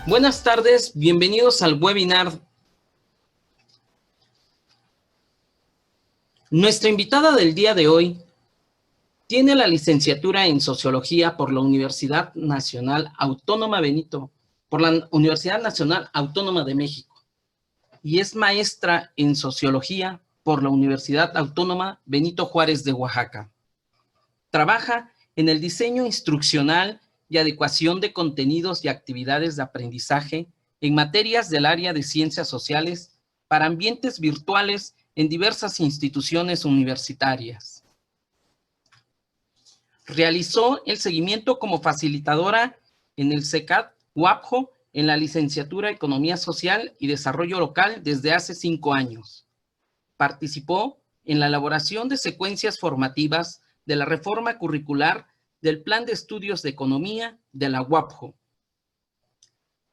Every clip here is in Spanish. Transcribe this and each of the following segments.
Buenas tardes, bienvenidos al webinar. Nuestra invitada del día de hoy tiene la licenciatura en Sociología por la Universidad Nacional Autónoma de México y es maestra en Sociología por la Universidad Autónoma Benito Juárez de Oaxaca. Trabaja en el diseño instruccional y adecuación de contenidos y actividades de aprendizaje en materias del área de ciencias sociales para ambientes virtuales en diversas instituciones universitarias. Realizó el seguimiento como facilitadora en el CECAT UAPJO en la licenciatura Economía Social y Desarrollo Local desde hace 5 años. Participó en la elaboración de secuencias formativas de la reforma curricular del Plan de Estudios de Economía de la UAPJO.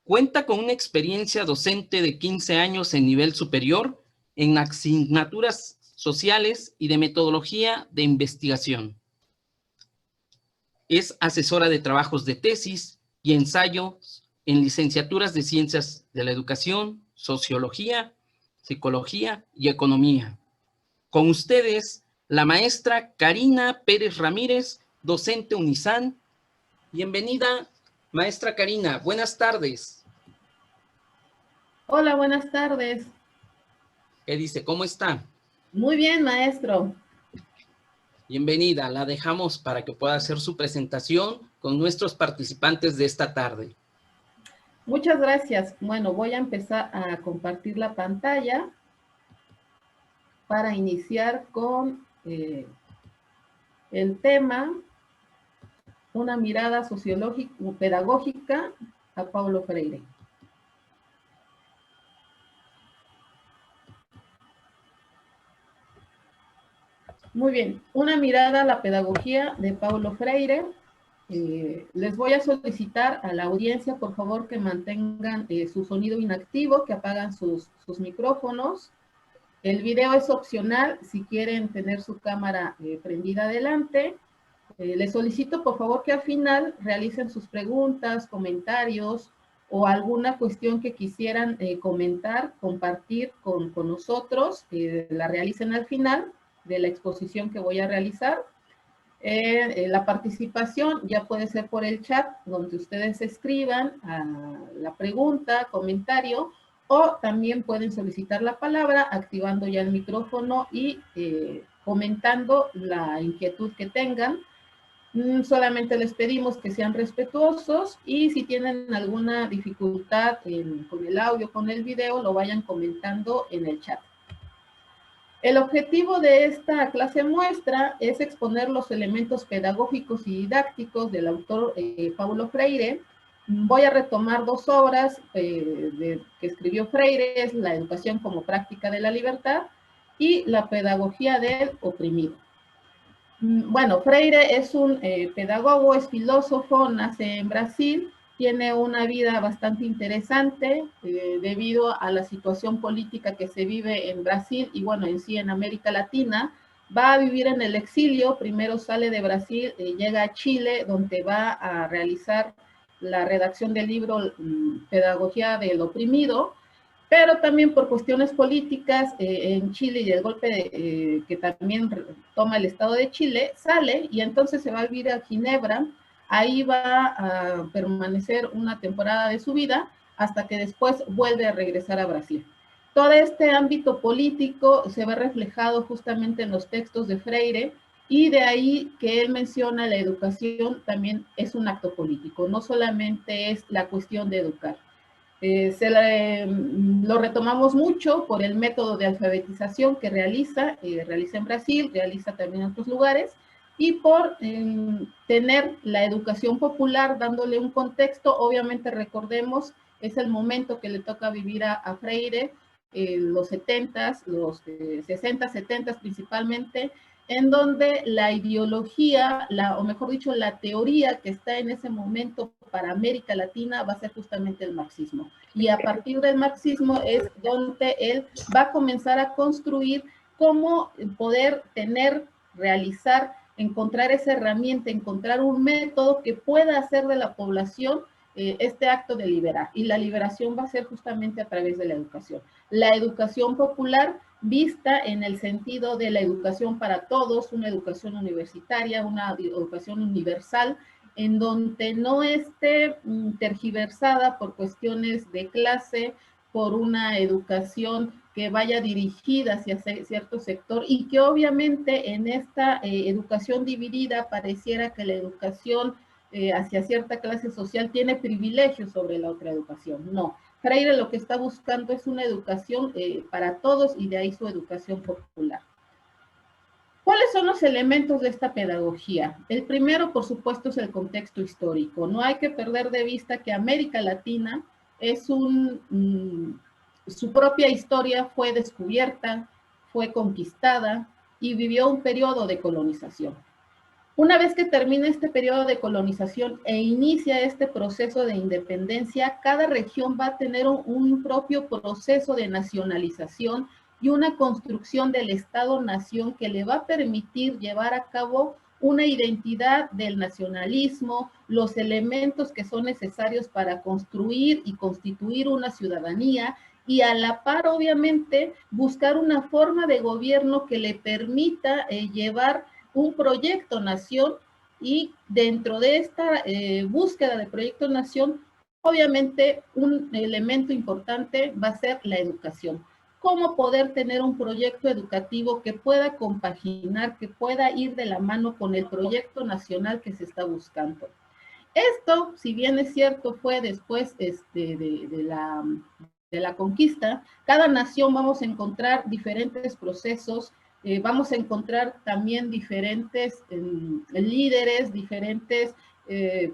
Cuenta con una experiencia docente de 15 años en nivel superior en asignaturas sociales y de metodología de investigación. Es asesora de trabajos de tesis y ensayos en licenciaturas de Ciencias de la Educación, Sociología, Psicología y Economía. Con ustedes, la maestra Karina Pérez Ramírez, docente UNISAN. Bienvenida, maestra Karina. Buenas tardes. Hola, buenas tardes. ¿Qué dice? ¿Cómo está? Muy bien, maestro. Bienvenida. La dejamos para que pueda hacer su presentación con nuestros participantes de esta tarde. Muchas gracias. Bueno, voy a empezar a compartir la pantalla para iniciar con el tema, una mirada sociológica, pedagógica a Paulo Freire. Muy bien, una mirada a la pedagogía de Paulo Freire. Les voy a solicitar a la audiencia, por favor, que mantengan su sonido inactivo, que apagan sus micrófonos. El video es opcional si quieren tener su cámara prendida adelante. Les solicito, por favor, que al final realicen sus preguntas, comentarios o alguna cuestión que quisieran comentar, compartir con nosotros, la realicen al final de la exposición que voy a realizar. La participación ya puede ser por el chat, donde ustedes escriban la pregunta, comentario, o también pueden solicitar la palabra activando ya el micrófono y comentando la inquietud que tengan. Solamente les pedimos que sean respetuosos y si tienen alguna dificultad con el audio, con el video, lo vayan comentando en el chat. El objetivo de esta clase muestra es exponer los elementos pedagógicos y didácticos del autor Paulo Freire. Voy a retomar 2 obras que escribió Freire, es La educación como práctica de la libertad y La pedagogía del oprimido. Bueno, Freire es un pedagogo, es filósofo, nace en Brasil, tiene una vida bastante interesante debido a la situación política que se vive en Brasil y bueno, en sí en América Latina. Va a vivir en el exilio, primero sale de Brasil, llega a Chile, donde va a realizar la redacción del libro Pedagogía del oprimido, pero también por cuestiones políticas en Chile y el golpe que también toma el Estado de Chile, sale y entonces se va a vivir a Ginebra. Ahí va a permanecer una temporada de su vida hasta que después vuelve a regresar a Brasil. Todo este ámbito político se ve reflejado justamente en los textos de Freire y de ahí que él menciona la educación también es un acto político, no solamente es la cuestión de educar. Lo retomamos mucho por el método de alfabetización que realiza en Brasil, realiza también en otros lugares, y por tener la educación popular dándole un contexto. Obviamente recordemos, es el momento que le toca vivir a Freire, los 70s, los 60, 70 principalmente, en donde la ideología, o mejor dicho, la teoría que está en ese momento para América Latina va a ser justamente el marxismo. Y a partir del marxismo es donde él va a comenzar a construir cómo poder tener, realizar, encontrar esa herramienta, encontrar un método que pueda hacer de la población este acto de liberar. Y la liberación va a ser justamente a través de la educación. La educación popular vista en el sentido de la educación para todos, una educación universitaria, una educación universal, en donde no esté tergiversada por cuestiones de clase, por una educación que vaya dirigida hacia cierto sector y que obviamente en esta educación dividida pareciera que la educación hacia cierta clase social tiene privilegios sobre la otra educación. No, Freire lo que está buscando es una educación para todos y de ahí su educación popular. ¿Cuáles son los elementos de esta pedagogía? El primero, por supuesto, es el contexto histórico. No hay que perder de vista que América Latina es su propia historia fue descubierta, fue conquistada y vivió un periodo de colonización. Una vez que termina este periodo de colonización e inicia este proceso de independencia, cada región va a tener un propio proceso de nacionalización y una construcción del Estado-nación que le va a permitir llevar a cabo una identidad del nacionalismo, los elementos que son necesarios para construir y constituir una ciudadanía y a la par, obviamente, buscar una forma de gobierno que le permita llevar un proyecto nación y dentro de esta búsqueda de proyecto nación, obviamente un elemento importante va a ser la educación. Cómo poder tener un proyecto educativo que pueda compaginar, que pueda ir de la mano con el proyecto nacional que se está buscando. Esto, si bien es cierto, fue después de la conquista, cada nación vamos a encontrar diferentes procesos, vamos a encontrar también diferentes líderes, diferentes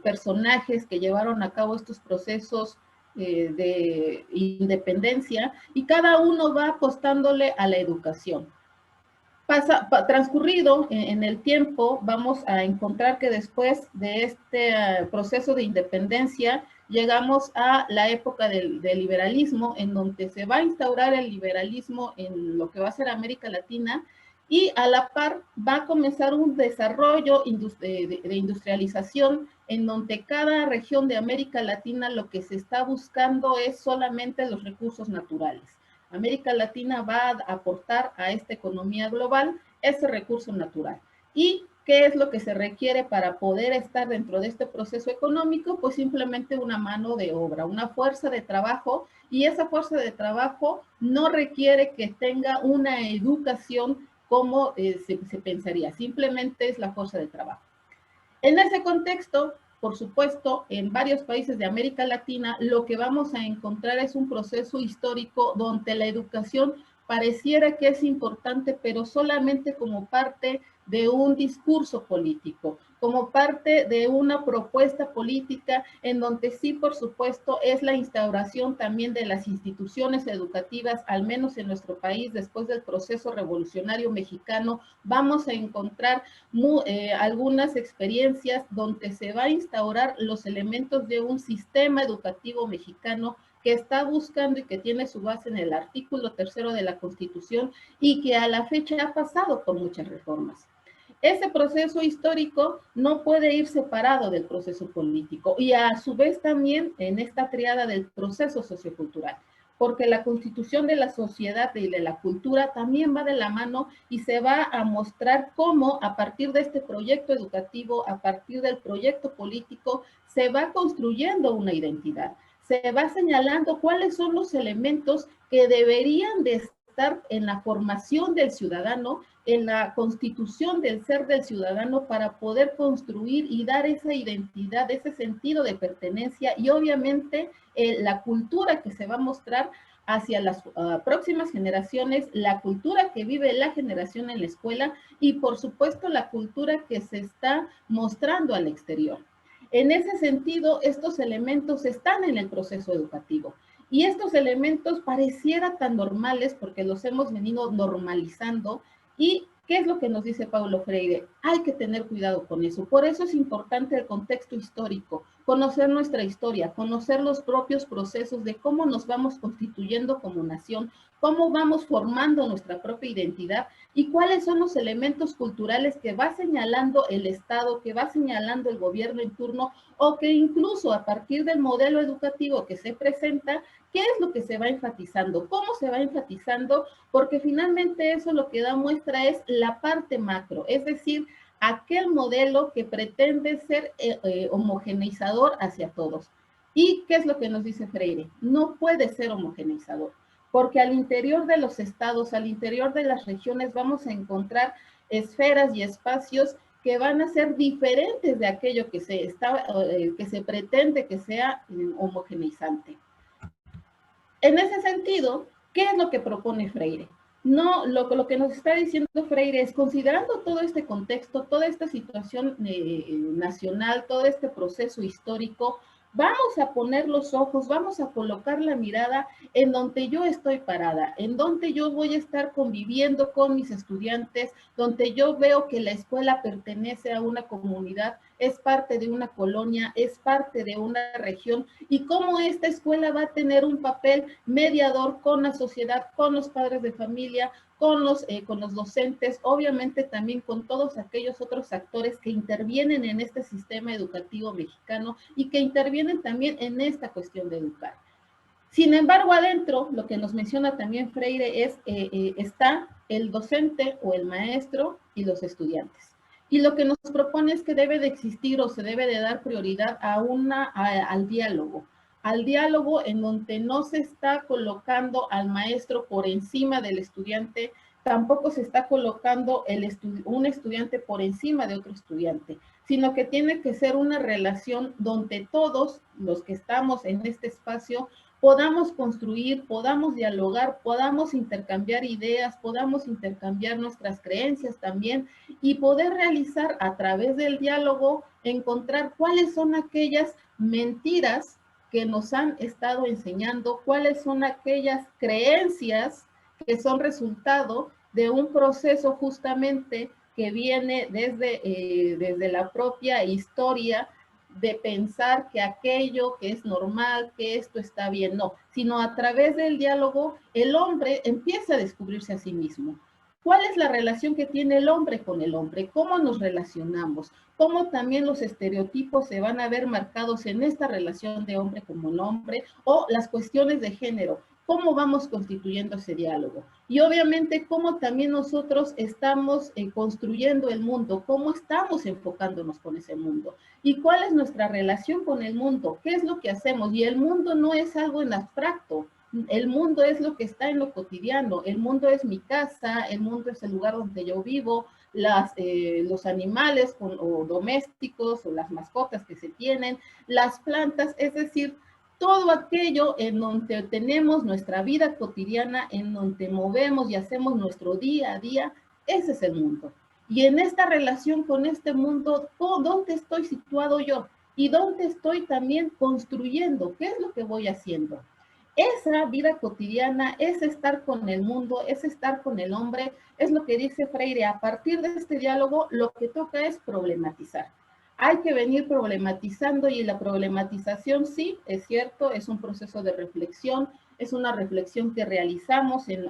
personajes que llevaron a cabo estos procesos de independencia y cada uno va apostándole a la educación. Transcurrido en el tiempo, vamos a encontrar que después de este proceso de independencia, llegamos a la época del liberalismo, en donde se va a instaurar el liberalismo en lo que va a ser América Latina, y a la par va a comenzar un desarrollo de industrialización en donde cada región de América Latina lo que se está buscando es solamente los recursos naturales. América Latina va a aportar a esta economía global ese recurso natural. ¿Y qué es lo que se requiere para poder estar dentro de este proceso económico? Pues simplemente una mano de obra, una fuerza de trabajo, y esa fuerza de trabajo no requiere que tenga una educación como se pensaría, simplemente es la fuerza de trabajo. En ese contexto, por supuesto, en varios países de América Latina, lo que vamos a encontrar es un proceso histórico donde la educación pareciera que es importante, pero solamente como parte de un discurso político, como parte de una propuesta política en donde sí, por supuesto, es la instauración también de las instituciones educativas, al menos en nuestro país, después del proceso revolucionario mexicano, vamos a encontrar algunas experiencias donde se va a instaurar los elementos de un sistema educativo mexicano que está buscando y que tiene su base en el artículo 3 de la Constitución y que a la fecha ha pasado por muchas reformas. Ese proceso histórico no puede ir separado del proceso político y a su vez también en esta triada del proceso sociocultural, porque la constitución de la sociedad y de la cultura también va de la mano y se va a mostrar cómo a partir de este proyecto educativo, a partir del proyecto político, se va construyendo una identidad, se va señalando cuáles son los elementos que deberían de estar en la formación del ciudadano, en la constitución del ser del ciudadano para poder construir y dar esa identidad, ese sentido de pertenencia y obviamente la cultura que se va a mostrar hacia las próximas generaciones, la cultura que vive la generación en la escuela y por supuesto la cultura que se está mostrando al exterior. En ese sentido, estos elementos están en el proceso educativo. Y estos elementos pareciera tan normales porque los hemos venido normalizando. ¿Y qué es lo que nos dice Paulo Freire? Hay que tener cuidado con eso. Por eso es importante el contexto histórico. conocer nuestra historia, conocer los propios procesos de cómo nos vamos constituyendo como nación, cómo vamos formando nuestra propia identidad y cuáles son los elementos culturales que va señalando el Estado, que va señalando el gobierno en turno, o que incluso a partir del modelo educativo que se presenta, ¿qué es lo que se va enfatizando? ¿Cómo se va enfatizando? Porque finalmente eso lo que da muestra es la parte macro, es decir, aquel modelo que pretende ser homogeneizador hacia todos. ¿Y qué es lo que nos dice Freire? No puede ser homogeneizador, porque al interior de los estados, al interior de las regiones, vamos a encontrar esferas y espacios que van a ser diferentes de aquello que se pretende que sea homogeneizante. En ese sentido, ¿qué es lo que propone Freire? No, lo que nos está diciendo Freire es, considerando todo este contexto, toda esta situación nacional, todo este proceso histórico, vamos a poner los ojos, vamos a colocar la mirada en donde yo estoy parada, en donde yo voy a estar conviviendo con mis estudiantes, donde yo veo que la escuela pertenece a una comunidad, es parte de una colonia, es parte de una región, y cómo esta escuela va a tener un papel mediador con la sociedad, con los padres de familia, con los docentes, obviamente también con todos aquellos otros actores que intervienen en este sistema educativo mexicano y que intervienen también en esta cuestión de educar. Sin embargo, adentro, lo que nos menciona también Freire es, está el docente o el maestro y los estudiantes. Y lo que nos propone es que debe de existir o se debe de dar prioridad al diálogo en donde no se está colocando al maestro por encima del estudiante, tampoco se está colocando un estudiante por encima de otro estudiante, sino que tiene que ser una relación donde todos los que estamos en este espacio podamos construir, podamos dialogar, podamos intercambiar ideas, podamos intercambiar nuestras creencias también y poder realizar a través del diálogo, encontrar cuáles son aquellas mentiras que nos han estado enseñando, cuáles son aquellas creencias que son resultado de un proceso justamente que viene desde la propia historia de pensar que aquello que es normal, que esto está bien, no, sino a través del diálogo el hombre empieza a descubrirse a sí mismo. ¿Cuál es la relación que tiene el hombre con el hombre? ¿Cómo nos relacionamos? ¿Cómo también los estereotipos se van a ver marcados en esta relación de hombre como el hombre? O las cuestiones de género. ¿Cómo vamos constituyendo ese diálogo? Y obviamente cómo también nosotros estamos construyendo el mundo, cómo estamos enfocándonos con ese mundo y cuál es nuestra relación con el mundo, qué es lo que hacemos. Y el mundo no es algo en abstracto, el mundo es lo que está en lo cotidiano, el mundo es mi casa, el mundo es el lugar donde yo vivo, los animales o domésticos o las mascotas que se tienen, las plantas, es decir, todo aquello en donde tenemos nuestra vida cotidiana, en donde movemos y hacemos nuestro día a día, ese es el mundo. Y en esta relación con este mundo, ¿dónde estoy situado yo? ¿Y dónde estoy también construyendo? ¿Qué es lo que voy haciendo? Esa vida cotidiana, es estar con el mundo, es estar con el hombre, es lo que dice Freire. A partir de este diálogo, lo que toca es problematizar. Hay que venir problematizando y la problematización, sí, es cierto, es un proceso de reflexión, es una reflexión que realizamos en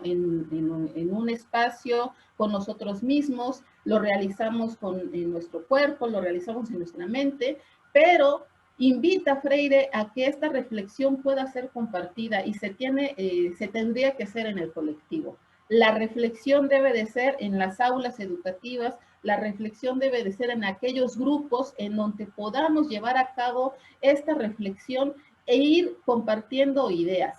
un espacio con nosotros mismos, lo realizamos en nuestro cuerpo, lo realizamos en nuestra mente, pero invita a Freire a que esta reflexión pueda ser compartida y se tendría que hacer en el colectivo. La reflexión debe de ser en las aulas educativas, la reflexión debe de ser en aquellos grupos en donde podamos llevar a cabo esta reflexión e ir compartiendo ideas,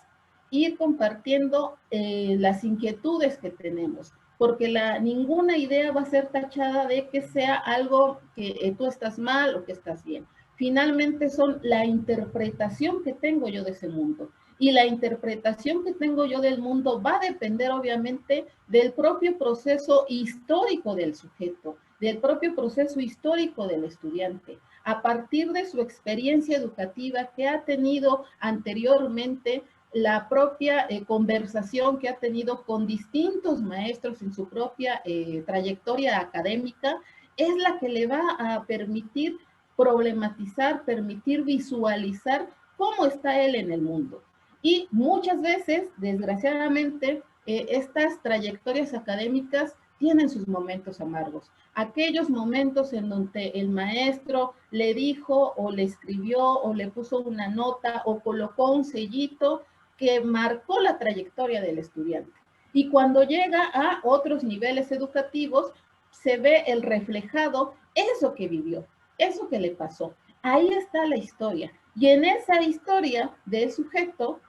ir compartiendo las inquietudes que tenemos, porque ninguna idea va a ser tachada de que sea algo que tú estás mal o que estás bien. Finalmente son la interpretación que tengo yo de ese mundo. Y la interpretación que tengo yo del mundo va a depender obviamente del propio proceso histórico del sujeto, del propio proceso histórico del estudiante, a partir de su experiencia educativa que ha tenido anteriormente, la propia conversación que ha tenido con distintos maestros en su propia trayectoria académica, es la que le va a permitir problematizar, permitir visualizar cómo está él en el mundo. Y muchas veces, desgraciadamente, estas trayectorias académicas tienen sus momentos amargos. Aquellos momentos en donde el maestro le dijo o le escribió o le puso una nota o colocó un sellito que marcó la trayectoria del estudiante. Y cuando llega a otros niveles educativos, se ve el reflejado eso que vivió, eso que le pasó. Ahí está la historia. Y en esa historia del sujeto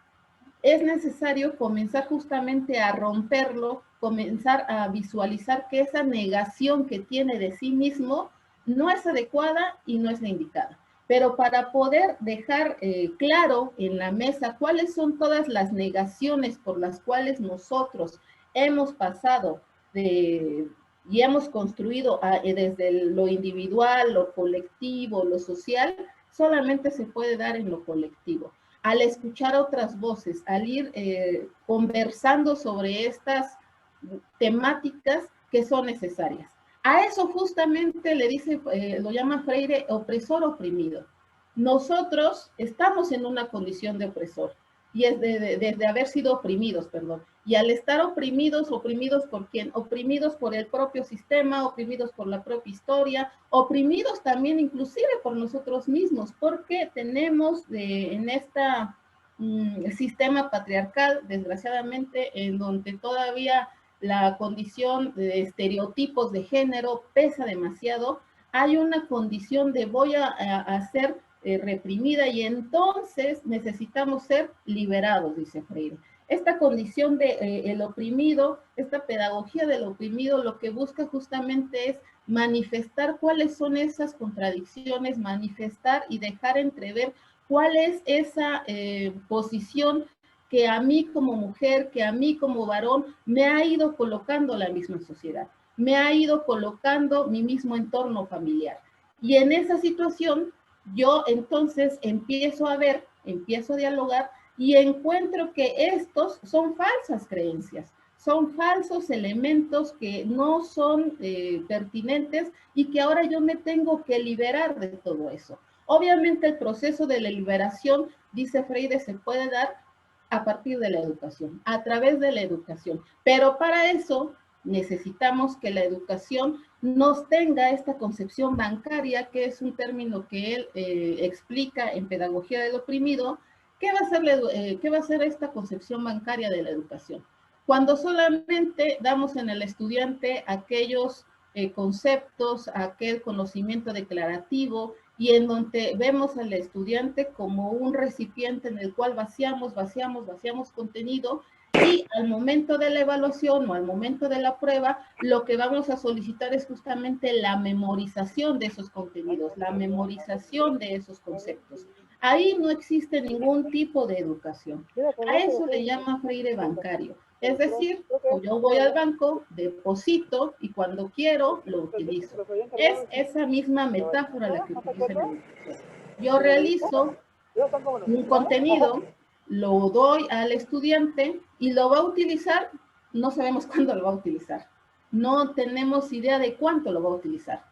es necesario comenzar justamente a romperlo, comenzar a visualizar que esa negación que tiene de sí mismo no es adecuada y no es la indicada. Pero para poder dejar claro en la mesa cuáles son todas las negaciones por las cuales nosotros hemos pasado y hemos construido desde lo individual, lo colectivo, lo social, solamente se puede dar en lo colectivo. Al escuchar otras voces, al ir conversando sobre estas temáticas que son necesarias. A eso justamente le dice, lo llama Freire, opresor oprimido. Nosotros estamos en una condición de opresor, y es desde haber sido oprimidos, perdón. Y al estar oprimidos, ¿oprimidos por quién? Oprimidos por el propio sistema, oprimidos por la propia historia, oprimidos también inclusive por nosotros mismos, porque tenemos en este sistema patriarcal, desgraciadamente, en donde todavía la condición de estereotipos de género pesa demasiado, hay una condición de voy a ser reprimida y entonces necesitamos ser liberados, dice Freire. Esta condición de el oprimido, esta pedagogía del oprimido, lo que busca justamente es manifestar cuáles son esas contradicciones, manifestar y dejar entrever cuál es esa posición que a mí como mujer, que a mí como varón, me ha ido colocando la misma sociedad, me ha ido colocando mi mismo entorno familiar. Y en esa situación, yo entonces empiezo a ver, empiezo a dialogar y encuentro que estos son falsas creencias, son falsos elementos que no son pertinentes y que ahora yo me tengo que liberar de todo eso. Obviamente el proceso de la liberación, dice Freire, se puede dar a partir de la educación, a través de la educación. Pero para eso necesitamos que la educación nos tenga esta concepción bancaria, que es un término que él explica en Pedagogía del Oprimido. ¿Qué va a ser esta concepción bancaria de la educación? Cuando solamente damos en el estudiante aquellos conceptos, aquel conocimiento declarativo, y en donde vemos al estudiante como un recipiente en el cual vaciamos contenido, y al momento de la evaluación o al momento de la prueba, lo que vamos a solicitar es justamente la memorización de esos contenidos, la memorización de esos conceptos. Ahí no existe ningún tipo de educación. A eso le llama Freire bancario. Es decir, yo voy al banco, deposito y cuando quiero lo utilizo. Es esa misma metáfora la que utiliza en la educación. Yo realizo un contenido, lo doy al estudiante y lo va a utilizar, no sabemos cuándo lo va a utilizar. No tenemos idea de cuánto lo va a utilizar.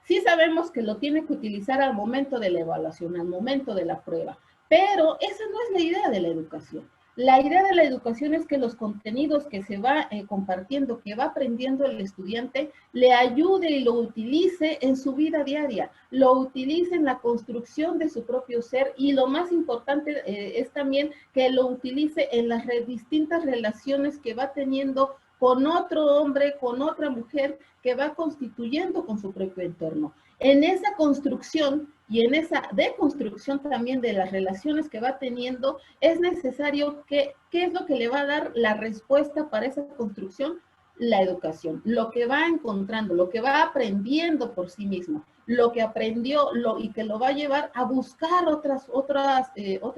Sí sabemos que lo tiene que utilizar al momento de la evaluación, al momento de la prueba, pero esa no es la idea de la educación. La idea de la educación es que los contenidos que se va compartiendo, que va aprendiendo el estudiante, le ayude y lo utilice en su vida diaria, lo utilice en la construcción de su propio ser y lo más importante es también que lo utilice en las distintas relaciones que va teniendo con otro hombre, con otra mujer, que va constituyendo con su propio entorno. En esa construcción y en esa deconstrucción también de las relaciones que va teniendo, es necesario que, ¿qué es lo que le va a dar la respuesta para esa construcción? La educación, lo que va encontrando, lo que va aprendiendo por sí mismo, lo que aprendió y que lo va a llevar a buscar otra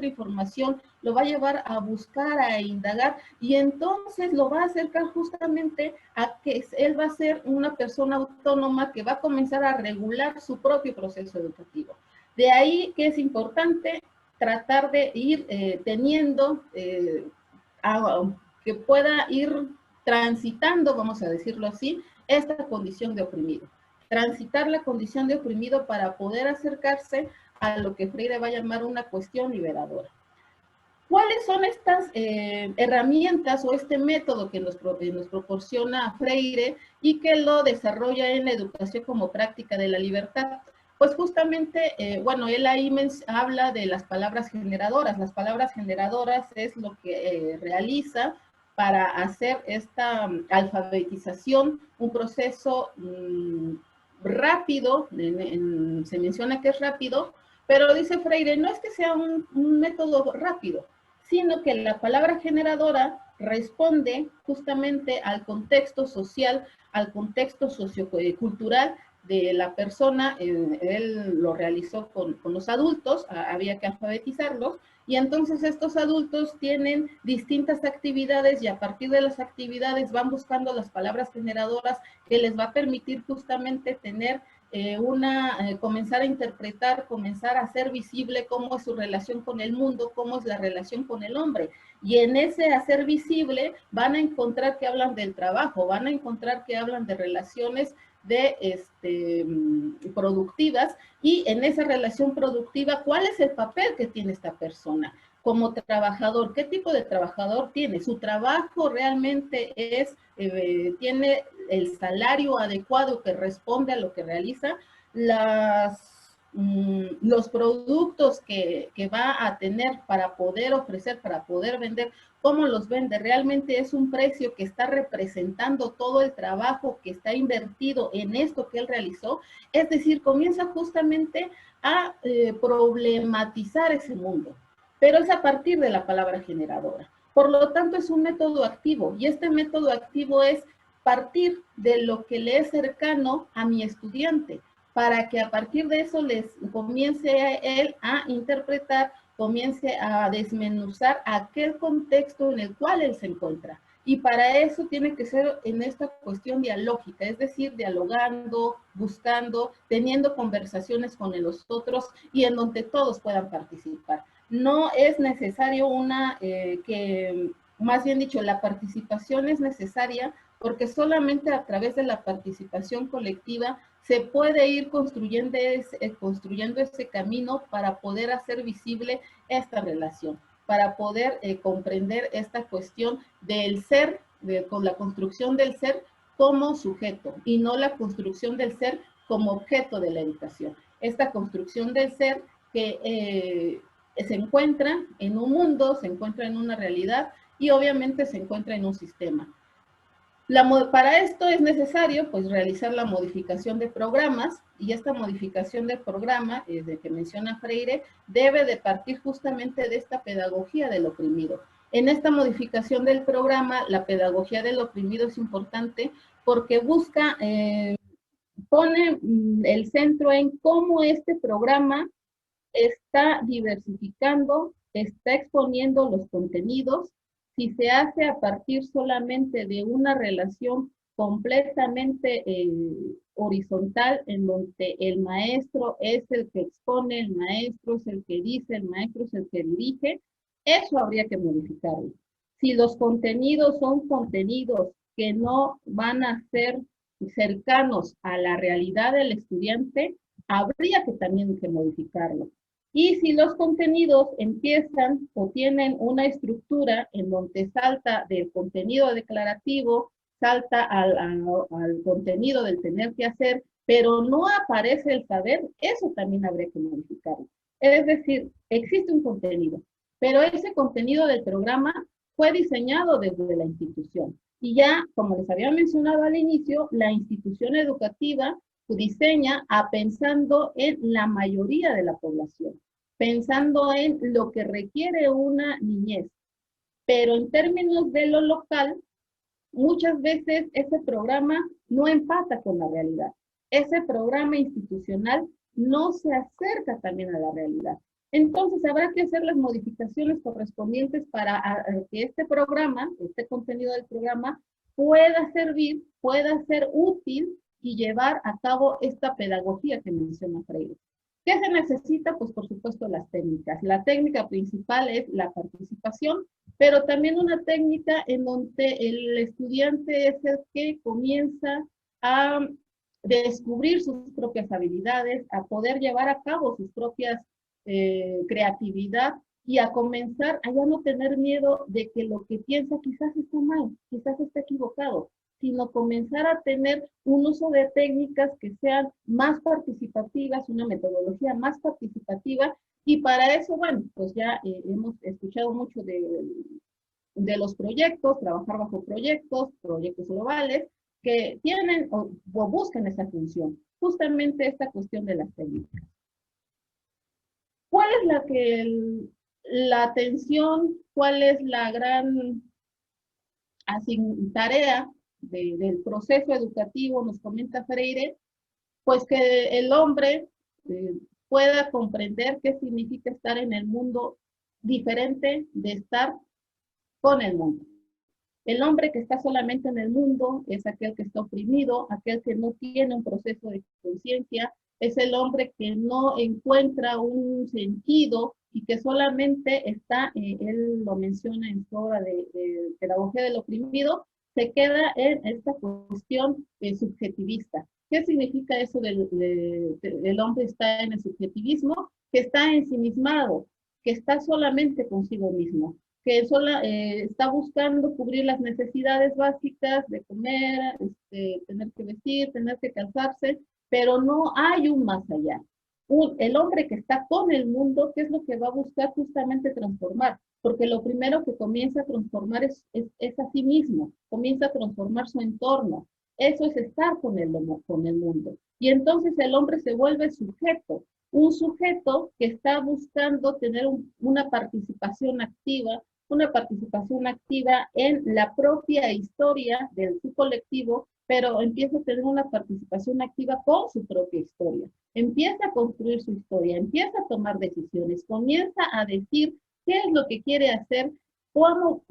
información, lo va a llevar a buscar, a indagar, y entonces lo va a acercar justamente a que él va a ser una persona autónoma que va a comenzar a regular su propio proceso educativo. De ahí que es importante tratar de ir teniendo, que pueda ir transitando, vamos a decirlo así, esta condición de oprimido. transitar la condición de oprimido para poder acercarse a lo que Freire va a llamar una cuestión liberadora. ¿Cuáles son estas herramientas o este método que nos proporciona Freire y que lo desarrolla en la educación como práctica de la libertad? Pues justamente, bueno, él ahí habla de las palabras generadoras. Las palabras generadoras es lo que realiza para hacer esta alfabetización, un proceso rápido, se menciona que es rápido, pero dice Freire, no es que sea un método rápido, sino que la palabra generadora responde justamente al contexto social, al contexto sociocultural de la persona. Él lo realizó con los adultos, había que alfabetizarlos, y entonces estos adultos tienen distintas actividades y a partir de las actividades van buscando las palabras generadoras que les va a permitir justamente tener comenzar a interpretar, comenzar a hacer visible cómo es su relación con el mundo, cómo es la relación con el hombre. Y en ese hacer visible van a encontrar que hablan del trabajo, van a encontrar que hablan de relaciones productivas, y en esa relación productiva, ¿cuál es el papel que tiene esta persona? Como trabajador, ¿qué tipo de trabajador tiene? ¿Su trabajo realmente tiene el salario adecuado que responde a lo que realiza? Los productos que va a tener para poder ofrecer, para poder vender, ¿cómo los vende? ¿Realmente es un precio que está representando todo el trabajo que está invertido en esto que él realizó? Es decir, comienza justamente a problematizar ese mundo, pero es a partir de la palabra generadora. Por lo tanto, es un método activo, y este método activo es partir de lo que le es cercano a mi estudiante, para que a partir de eso les comience a él a interpretar, comience a desmenuzar aquel contexto en el cual él se encuentra. Y para eso tiene que ser en esta cuestión dialógica, es decir, dialogando, buscando, teniendo conversaciones con los otros y en donde todos puedan participar. No es necesario más bien dicho, la participación es necesaria porque solamente a través de la participación colectiva se puede ir construyendo ese camino para poder hacer visible esta relación, para poder comprender esta cuestión del ser, con la construcción del ser como sujeto y no la construcción del ser como objeto de la educación. Esta construcción del ser que se encuentra en un mundo, se encuentra en una realidad y obviamente se encuentra en un sistema. Para esto es necesario pues realizar la modificación de programas, y esta modificación del programa, de que menciona Freire, debe de partir justamente de esta pedagogía del oprimido. En esta modificación del programa, la pedagogía del oprimido es importante porque pone el centro en cómo este programa está diversificando, está exponiendo los contenidos. Si se hace a partir solamente de una relación completamente horizontal, en donde el maestro es el que expone, el maestro es el que dice, el maestro es el que dirige, eso habría que modificarlo. Si los contenidos son contenidos que no van a ser cercanos a la realidad del estudiante, habría que también que modificarlo. Y si los contenidos empiezan o tienen una estructura en donde salta del contenido declarativo, salta al contenido del tener que hacer, pero no aparece el saber, eso también habría que modificarlo. Es decir, existe un contenido, pero ese contenido del programa fue diseñado desde la institución. Y ya, como les había mencionado al inicio, la institución educativa diseña pensando en la mayoría de la población, pensando en lo que requiere una niñez. Pero en términos de lo local, muchas veces ese programa no empata con la realidad. Ese programa institucional no se acerca también a la realidad. Entonces habrá que hacer las modificaciones correspondientes para que este programa, este contenido del programa, pueda servir, pueda ser útil y llevar a cabo esta pedagogía que menciona Freire. ¿Qué se necesita? Pues por supuesto las técnicas. La técnica principal es la participación, pero también una técnica en donde el estudiante es el que comienza a descubrir sus propias habilidades, a poder llevar a cabo sus propias creatividad y a comenzar a ya no tener miedo de que lo que piensa quizás está mal, quizás está equivocado, sino comenzar a tener un uso de técnicas que sean más participativas, una metodología más participativa, y para eso, bueno, pues ya hemos escuchado mucho de los proyectos, trabajar bajo proyectos globales, que tienen o buscan esa función, justamente esta cuestión de las técnicas. ¿Cuál es la atención, cuál es la gran tarea del proceso educativo? Nos comenta Freire, pues que el hombre pueda comprender qué significa estar en el mundo diferente de estar con el mundo. El hombre que está solamente en el mundo es aquel que está oprimido, aquel que no tiene un proceso de conciencia, es el hombre que no encuentra un sentido y que solamente está, él lo menciona en su obra de Pedagogía del Oprimido, se queda en esta cuestión subjetivista. ¿Qué significa eso del hombre está en el subjetivismo? Que está ensimismado, que está solamente consigo mismo, que está buscando cubrir las necesidades básicas de comer, tener que vestir, tener que calzarse, pero no hay un más allá. El hombre que está con el mundo, ¿qué es lo que va a buscar? Justamente transformar, porque lo primero que comienza a transformar es a sí mismo, comienza a transformar su entorno. Eso es estar con el mundo. Y entonces el hombre se vuelve sujeto, un sujeto que está buscando tener una participación activa en la propia historia de su colectivo, pero empieza a tener una participación activa con su propia historia. Empieza a construir su historia, empieza a tomar decisiones, comienza a decir qué es lo que quiere hacer, cómo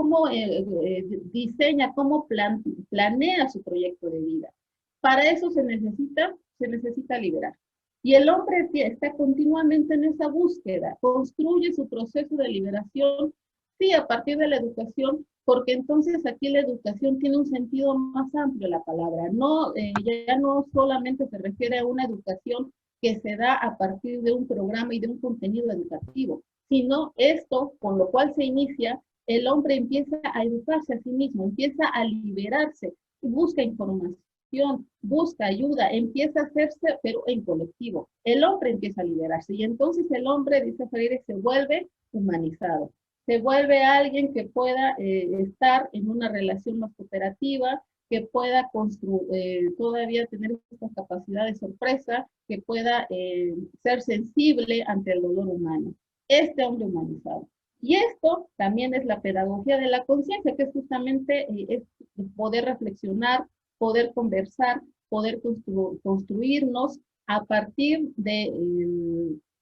diseña, cómo planea su proyecto de vida. Para eso se necesita liberar. Y el hombre está continuamente en esa búsqueda, construye su proceso de liberación, sí, a partir de la educación, porque entonces aquí la educación tiene un sentido más amplio la palabra. No, ya no solamente se refiere a una educación que se da a partir de un programa y de un contenido educativo, sino esto, con lo cual se inicia, el hombre empieza a educarse a sí mismo, empieza a liberarse, busca información, busca ayuda, empieza a hacerse, pero en colectivo. El hombre empieza a liberarse y entonces el hombre, dice Freire, se vuelve humanizado. Se vuelve alguien que pueda estar en una relación más cooperativa, que pueda todavía tener esta capacidad de sorpresa, que pueda ser sensible ante el dolor humano. Este hombre humanizado. Y esto también es la pedagogía de la conciencia, que es justamente es poder reflexionar, poder conversar, poder construirnos a partir de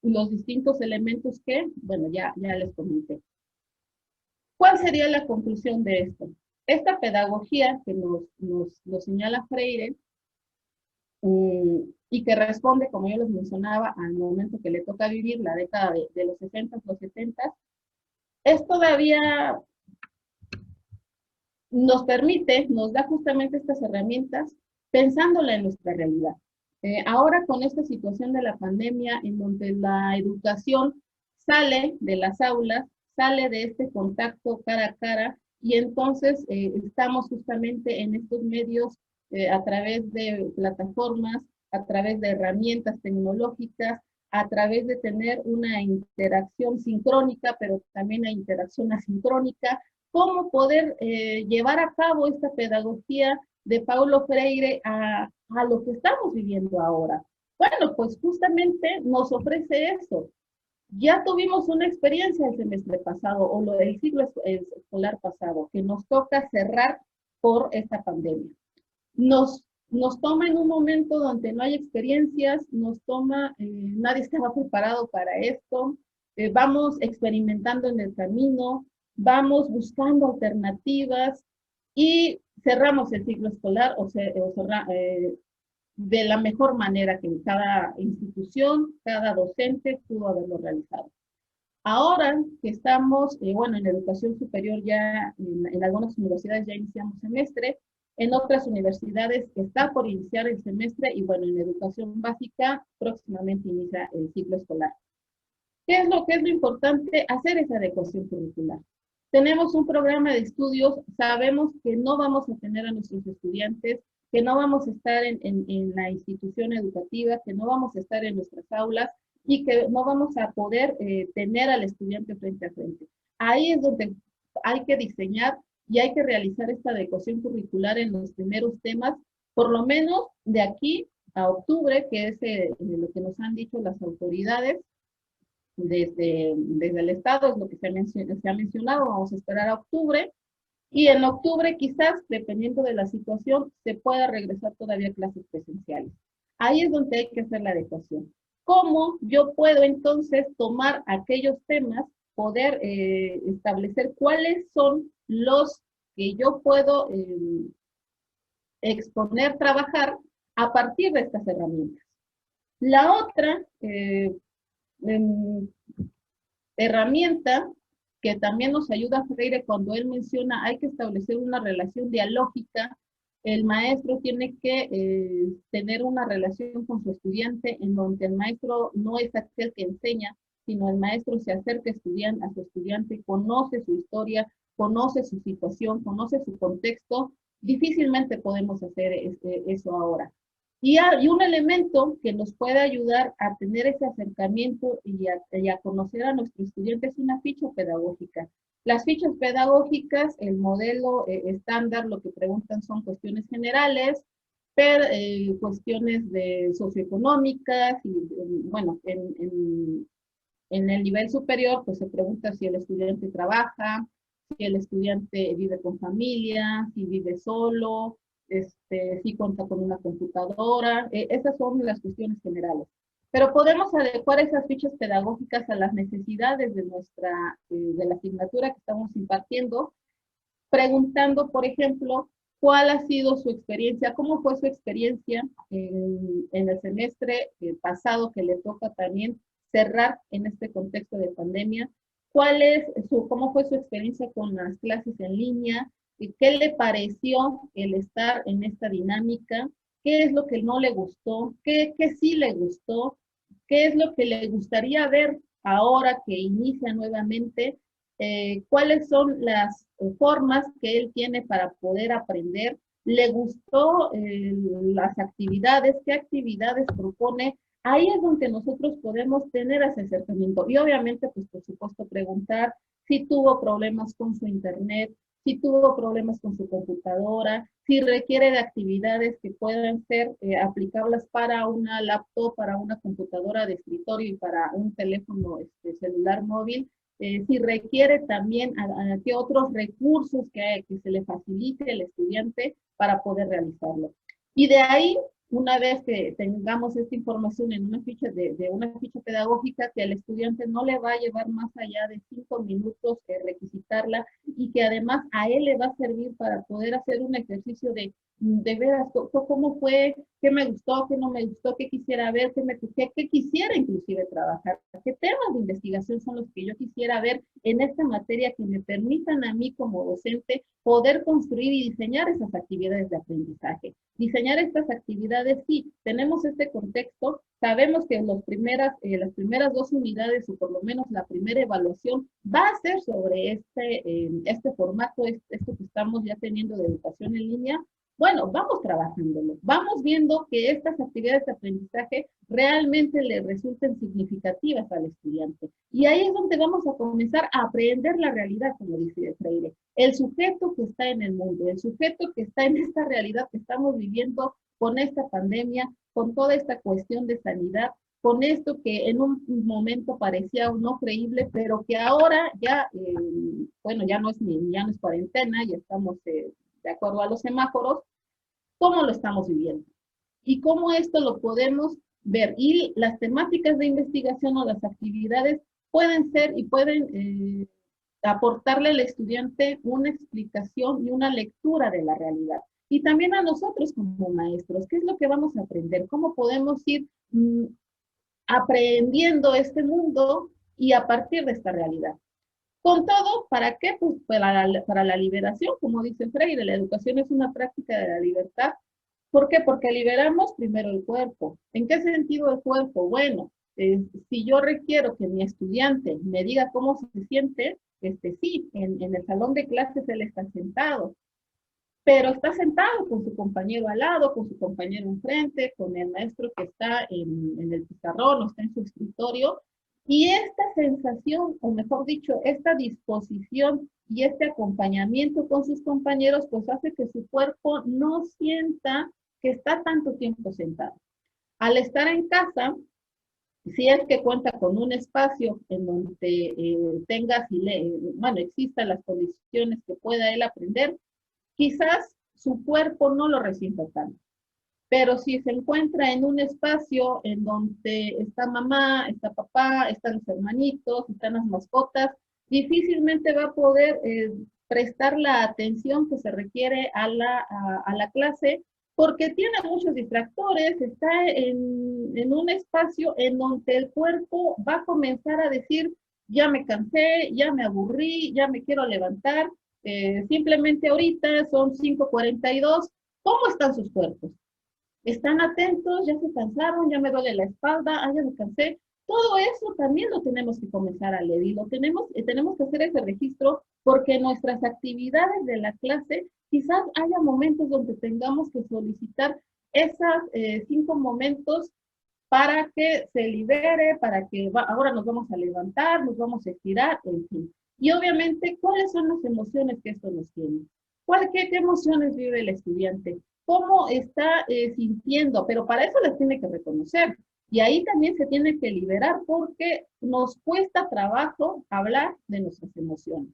los distintos elementos que, bueno, ya les comenté. ¿Cuál sería la conclusión de esto? Esta pedagogía que nos señala Freire y que responde, como yo les mencionaba, al momento que le toca vivir, la década de los 60, los 70, es todavía, nos da justamente estas herramientas pensándola en nuestra realidad. Ahora con esta situación de la pandemia, en donde la educación sale de las aulas, sale de este contacto cara a cara, y entonces estamos justamente en estos medios a través de plataformas, a través de herramientas tecnológicas, a través de tener una interacción sincrónica, pero también una interacción asincrónica, cómo poder llevar a cabo esta pedagogía de Paulo Freire a lo que estamos viviendo ahora. Bueno, pues justamente nos ofrece eso. Ya tuvimos una experiencia el semestre pasado, o lo del ciclo escolar pasado, que nos toca cerrar por esta pandemia. Nos toma en un momento donde no hay experiencias, nadie estaba preparado para esto, vamos experimentando en el camino, vamos buscando alternativas y cerramos el ciclo escolar de la mejor manera que cada institución, cada docente pudo haberlo realizado. Ahora que estamos, en educación superior ya, en algunas universidades ya iniciamos semestre, En otras universidades está por iniciar el semestre y bueno, en educación básica próximamente inicia el ciclo escolar. ¿Qué es lo importante? Hacer esa adecuación curricular. Tenemos un programa de estudios, sabemos que no vamos a tener a nuestros estudiantes, que no vamos a estar en la institución educativa, que no vamos a estar en nuestras aulas y que no vamos a poder tener al estudiante frente a frente. Ahí es donde hay que diseñar y hay que realizar esta adecuación curricular en los primeros temas, por lo menos de aquí a octubre, que es lo que nos han dicho las autoridades, desde el Estado, es lo que se ha mencionado, vamos a esperar a octubre, y en octubre quizás, dependiendo de la situación, se pueda regresar todavía a clases presenciales. Ahí es donde hay que hacer la adecuación. ¿Cómo yo puedo entonces tomar aquellos temas, poder establecer cuáles son los que yo puedo exponer, trabajar a partir de estas herramientas? La otra herramienta que también nos ayuda a Freire cuando él menciona hay que establecer una relación dialógica. El maestro tiene que tener una relación con su estudiante en donde el maestro no es aquel que enseña, sino el maestro se acerca a su estudiante, conoce su historia, conoce su situación, conoce su contexto. Difícilmente podemos hacer eso ahora. Y un elemento que nos puede ayudar a tener ese acercamiento y a conocer a nuestro estudiante es una ficha pedagógica. Las fichas pedagógicas, el modelo estándar, lo que preguntan son cuestiones generales, cuestiones socioeconómicas, y bueno, en el nivel superior, pues se pregunta si el estudiante trabaja, si el estudiante vive con familia, si vive solo, si cuenta con una computadora. Esas son las cuestiones generales. Pero podemos adecuar esas fichas pedagógicas a las necesidades de la asignatura que estamos impartiendo, preguntando, por ejemplo, cuál ha sido su experiencia, cómo fue su experiencia en el semestre pasado que le toca también cerrar en este contexto de pandemia, cómo fue su experiencia con las clases en línea, qué le pareció el estar en esta dinámica, qué es lo que no le gustó, qué sí le gustó, qué es lo que le gustaría ver ahora que inicia nuevamente, cuáles son las formas que él tiene para poder aprender, le gustó las actividades, qué actividades propone. Ahí es donde nosotros podemos tener ese acercamiento. Y obviamente, pues por supuesto, preguntar si tuvo problemas con su internet, si tuvo problemas con su computadora, si requiere de actividades que puedan ser aplicables para una laptop, para una computadora de escritorio y para un teléfono celular móvil, si requiere también a qué otros recursos que se le facilite al estudiante para poder realizarlo. Y de ahí, una vez que tengamos esta información en una ficha una ficha pedagógica, que al estudiante no le va a llevar más allá de 5 minutos requisitarla y que además a él le va a servir para poder hacer un ejercicio de veras, cómo fue, qué me gustó, qué no me gustó, qué quisiera ver, qué quisiera inclusive trabajar, qué temas de investigación son los que yo quisiera ver en esta materia que me permitan a mí como docente poder construir y diseñar esas actividades de aprendizaje. Diseñar estas actividades, sí, tenemos este contexto, sabemos que las primeras 2 unidades, o por lo menos la primera evaluación, va a ser sobre este formato, esto que estamos ya teniendo de educación en línea. Bueno, vamos trabajándolo, vamos viendo que estas actividades de aprendizaje realmente le resulten significativas al estudiante. Y ahí es donde vamos a comenzar a aprender la realidad, como dice Freire. El sujeto que está en el mundo, el sujeto que está en esta realidad que estamos viviendo con esta pandemia, con toda esta cuestión de sanidad, con esto que en un momento parecía no creíble, pero que ahora ya, bueno, ya no es cuarentena, ya estamos de acuerdo a los semáforos, cómo lo estamos viviendo y cómo esto lo podemos ver. Y las temáticas de investigación o las actividades pueden ser y pueden aportarle al estudiante una explicación y una lectura de la realidad. Y también a nosotros como maestros, ¿qué es lo que vamos a aprender? ¿Cómo podemos ir aprendiendo este mundo y a partir de esta realidad? Con todo, ¿para qué? Pues para la liberación, como dice Freire, la educación es una práctica de la libertad. ¿Por qué? Porque liberamos primero el cuerpo. ¿En qué sentido el cuerpo? Bueno, si yo requiero que mi estudiante me diga cómo se siente, sí, en el salón de clases él está sentado, pero está sentado con su compañero al lado, con su compañero enfrente, con el maestro que está en el pizarrón o está en su escritorio, y esta sensación, o mejor dicho, esta disposición y este acompañamiento con sus compañeros, pues hace que su cuerpo no sienta que está tanto tiempo sentado. Al estar en casa, si es que cuenta con un espacio en donde tenga, bueno, existan las condiciones que pueda él aprender, quizás su cuerpo no lo resienta tanto. Pero si se encuentra en un espacio en donde está mamá, está papá, están los hermanitos, están las mascotas, difícilmente va a poder prestar la atención que se requiere a la clase porque tiene muchos distractores, está en un espacio en donde el cuerpo va a comenzar a decir, ya me cansé, ya me aburrí, ya me quiero levantar, simplemente ahorita son 5:42, ¿cómo están sus cuerpos? ¿Están atentos? ¿Ya se cansaron? ¿Ya me duele la espalda? ¿Ah, ya me cansé? Todo eso también lo tenemos que comenzar a leer y tenemos que hacer ese registro porque en nuestras actividades de la clase quizás haya momentos donde tengamos que solicitar esos 5 momentos para que se libere, para que ahora nos vamos a levantar, nos vamos a estirar, en fin. Y obviamente, ¿cuáles son las emociones que esto nos tiene? ¿Qué emociones vive el estudiante? ¿Cómo está sintiendo? Pero para eso las tiene que reconocer. Y ahí también se tiene que liberar porque nos cuesta trabajo hablar de nuestras emociones.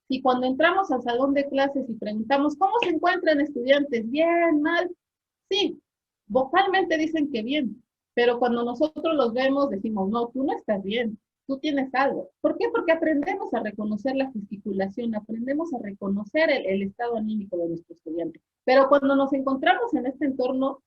Si cuando entramos al salón de clases y preguntamos, ¿cómo se encuentran estudiantes? ¿Bien? ¿Mal? Sí, vocalmente dicen que bien, pero cuando nosotros los vemos decimos, no, tú no estás bien, tú tienes algo. ¿Por qué? Porque aprendemos a reconocer la gesticulación, aprendemos a reconocer el estado anímico de nuestro estudiante. Pero cuando nos encontramos en este entorno,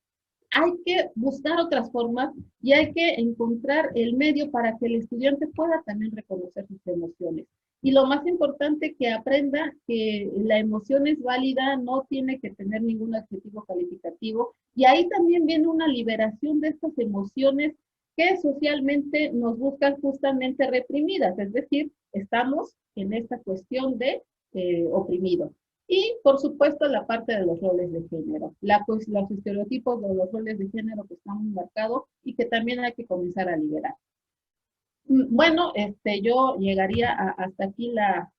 hay que buscar otras formas y hay que encontrar el medio para que el estudiante pueda también reconocer sus emociones. Y lo más importante, que aprenda que la emoción es válida, no tiene que tener ningún adjetivo calificativo. Y ahí también viene una liberación de estas emociones que socialmente nos buscan justamente reprimidas. Es decir, estamos en esta cuestión de oprimido. Y, por supuesto, la parte de los roles de género, los estereotipos de los roles de género que están muy marcados y que también hay que comenzar a liberar. Bueno, yo llegaría hasta aquí la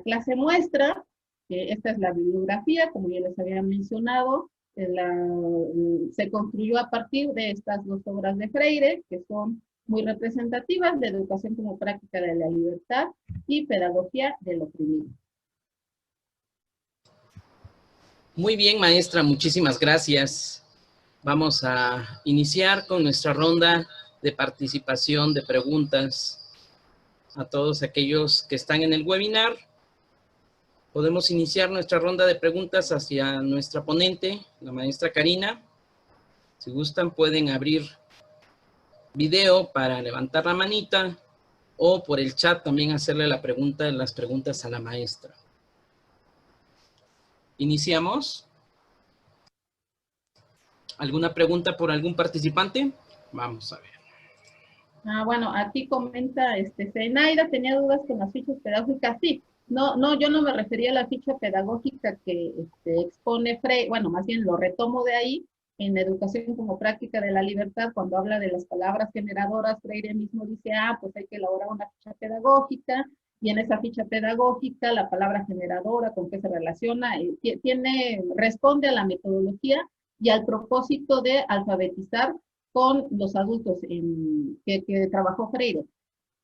clase muestra. Esta es la bibliografía, como ya les había mencionado. Se construyó a partir de estas 2 obras de Freire, que son muy representativas, de educación como práctica de la libertad y pedagogía del oprimido. Muy bien, maestra, muchísimas gracias. Vamos a iniciar con nuestra ronda de participación, de preguntas a todos aquellos que están en el webinar. Podemos iniciar nuestra ronda de preguntas hacia nuestra ponente, la maestra Karina. Si gustan, pueden abrir video para levantar la manita o por el chat también hacerle las preguntas a la maestra. Iniciamos. ¿Alguna pregunta por algún participante? Vamos a ver. Bueno, aquí comenta Zenaida, tenía dudas con las fichas pedagógicas. Sí, no, yo no me refería a la ficha pedagógica que expone Freire, bueno, más bien lo retomo de ahí, en educación como práctica de la libertad, cuando habla de las palabras generadoras, Freire mismo dice, pues hay que elaborar una ficha pedagógica, y en esa ficha pedagógica la palabra generadora, con qué se relaciona, responde a la metodología y al propósito de alfabetizar con los adultos que trabajó Freire.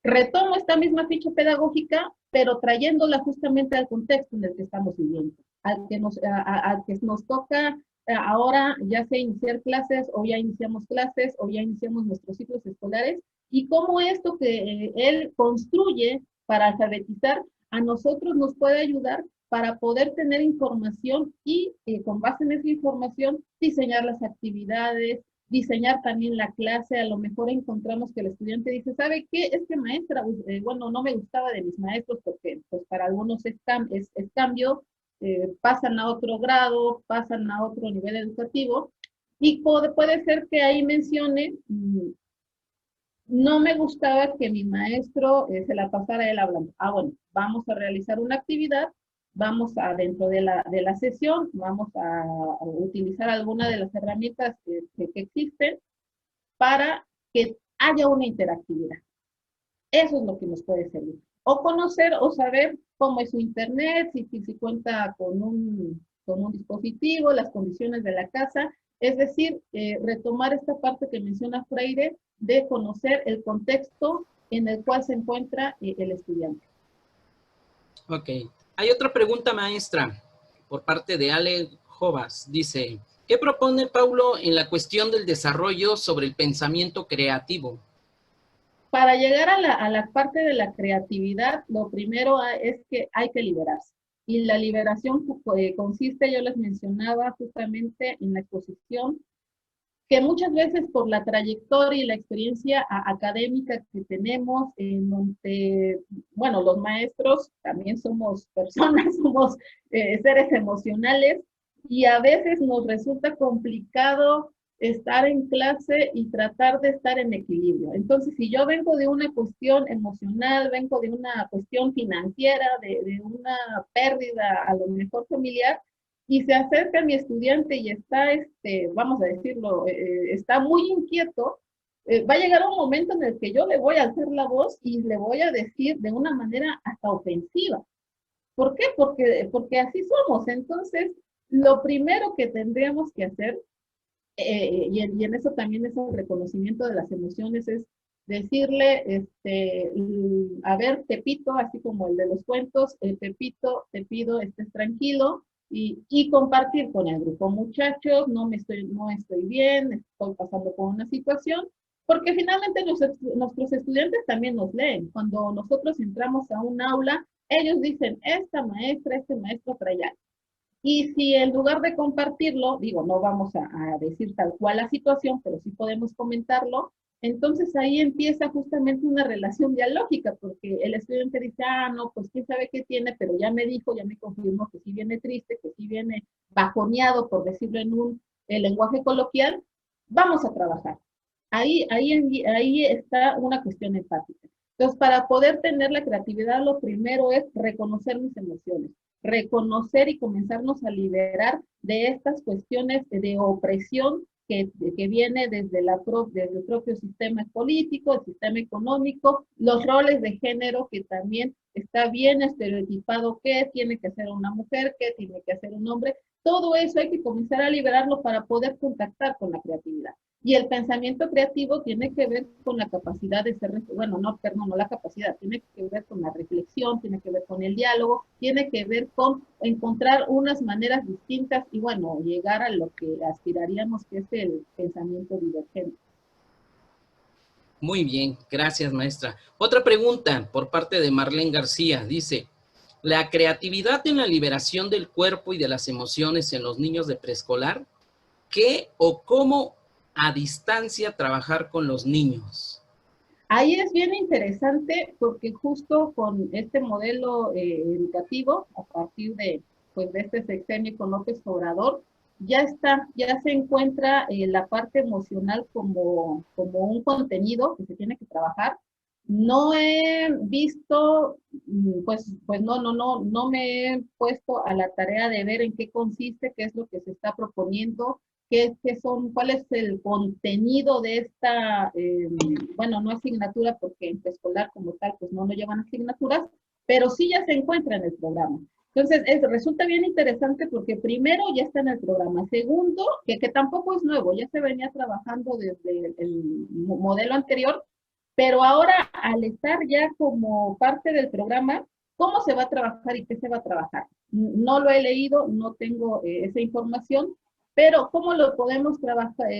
Retomo esta misma ficha pedagógica, pero trayéndola justamente al contexto en el que estamos viviendo, al que nos toca ahora ya sea iniciar clases, o ya iniciamos clases, o ya iniciamos nuestros ciclos escolares, y cómo esto que él construye para alfabetizar a nosotros nos puede ayudar para poder tener información y con base en esa información diseñar las actividades, diseñar también la clase. A lo mejor encontramos que el estudiante dice, ¿sabe qué? Es que maestra, bueno, no me gustaba de mis maestros porque pues para algunos es cambio, pasan a otro grado, pasan a otro nivel educativo, y puede ser que ahí mencione, no me gustaba que mi maestro se la pasara él hablando. Ah, bueno, vamos a realizar una actividad, vamos a, dentro de la sesión, vamos a utilizar alguna de las herramientas que existen para que haya una interactividad. Eso es lo que nos puede servir. O conocer o saber cómo es su internet, si cuenta con un dispositivo, las condiciones de la casa. Es decir, retomar esta parte que menciona Freire de conocer el contexto en el cual se encuentra el estudiante. Ok. Hay otra pregunta, maestra, por parte de Ale Jovas. Dice, ¿qué propone Paulo en la cuestión del desarrollo sobre el pensamiento creativo? Para llegar a la parte de la creatividad, lo primero es que hay que liberarse. Y la liberación consiste, yo les mencionaba justamente en la exposición, que muchas veces por la trayectoria y la experiencia académica que tenemos, en donde, bueno, los maestros también somos personas, somos seres emocionales, y a veces nos resulta complicado estar en clase y tratar de estar en equilibrio. Entonces, si yo vengo de una cuestión emocional, vengo de una cuestión financiera, de una pérdida a lo mejor familiar, y se acerca mi estudiante y está, vamos a decirlo, está muy inquieto, va a llegar un momento en el que yo le voy a alzar la voz y le voy a decir de una manera hasta ofensiva. ¿Por qué? Porque así somos. Entonces, lo primero que tendríamos que hacer, y en eso también es el reconocimiento de las emociones, es decirle, a ver, Pepito, así como el de los cuentos, Pepito, te pido, estés tranquilo, y compartir con el grupo. Muchachos, no estoy bien, estoy pasando por una situación, porque finalmente nuestros estudiantes también nos leen. Cuando nosotros entramos a un aula, ellos dicen, esta maestra, este maestro trae algo. Y si en lugar de compartirlo, digo, no vamos a decir tal cual la situación, pero sí podemos comentarlo, entonces ahí empieza justamente una relación dialógica, porque el estudiante dice, ah, no, pues quién sabe qué tiene, pero ya me dijo, ya me confirmó que sí viene triste, que sí viene bajoneado, por decirlo en un lenguaje coloquial, vamos a trabajar. Ahí está una cuestión empática. Entonces, para poder tener la creatividad, lo primero es reconocer mis emociones, reconocer y comenzarnos a liberar de estas cuestiones de opresión que viene desde el propio sistema político, el sistema económico, los roles de género que también está bien estereotipado, qué tiene que hacer una mujer, qué tiene que hacer un hombre. Todo eso hay que comenzar a liberarlo para poder contactar con la creatividad. Y el pensamiento creativo tiene que ver con la capacidad de ser, bueno, no, perdón, no la capacidad, tiene que ver con la reflexión, tiene que ver con el diálogo, tiene que ver con encontrar unas maneras distintas y, bueno, llegar a lo que aspiraríamos, que es el pensamiento divergente. Muy bien, gracias, maestra. Otra pregunta por parte de Marlene García. Dice, ¿la creatividad en la liberación del cuerpo y de las emociones en los niños de preescolar? ¿Qué o cómo a distancia trabajar con los niños? Ahí es bien interesante porque justo con este modelo educativo, a partir pues, de este sexenio con López Obrador, ya se encuentra la parte emocional como un contenido que se tiene que trabajar. No he visto, pues no me he puesto a la tarea de ver en qué consiste, qué es lo que se está proponiendo, cuál es el contenido de esta, bueno, no asignatura, porque en preescolar como tal, pues no llevan asignaturas, pero sí ya se encuentra en el programa. Entonces, resulta bien interesante porque primero ya está en el programa. Segundo, que tampoco es nuevo, ya se venía trabajando desde el modelo anterior, pero ahora al estar ya como parte del programa, ¿cómo se va a trabajar y qué se va a trabajar? No lo he leído, no tengo esa información, pero ¿cómo lo podemos trabajar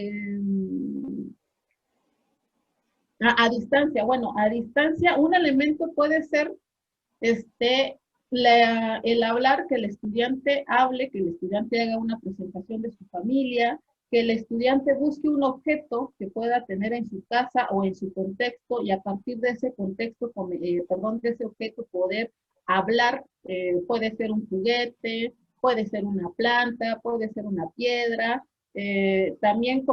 a distancia? Bueno, a distancia un elemento puede ser el hablar, que el estudiante hable, que el estudiante haga una presentación de su familia, que el estudiante busque un objeto que pueda tener en su casa o en su contexto y a partir de ese contexto, de ese objeto poder hablar, puede ser un juguete, puede ser una planta, puede ser una piedra, también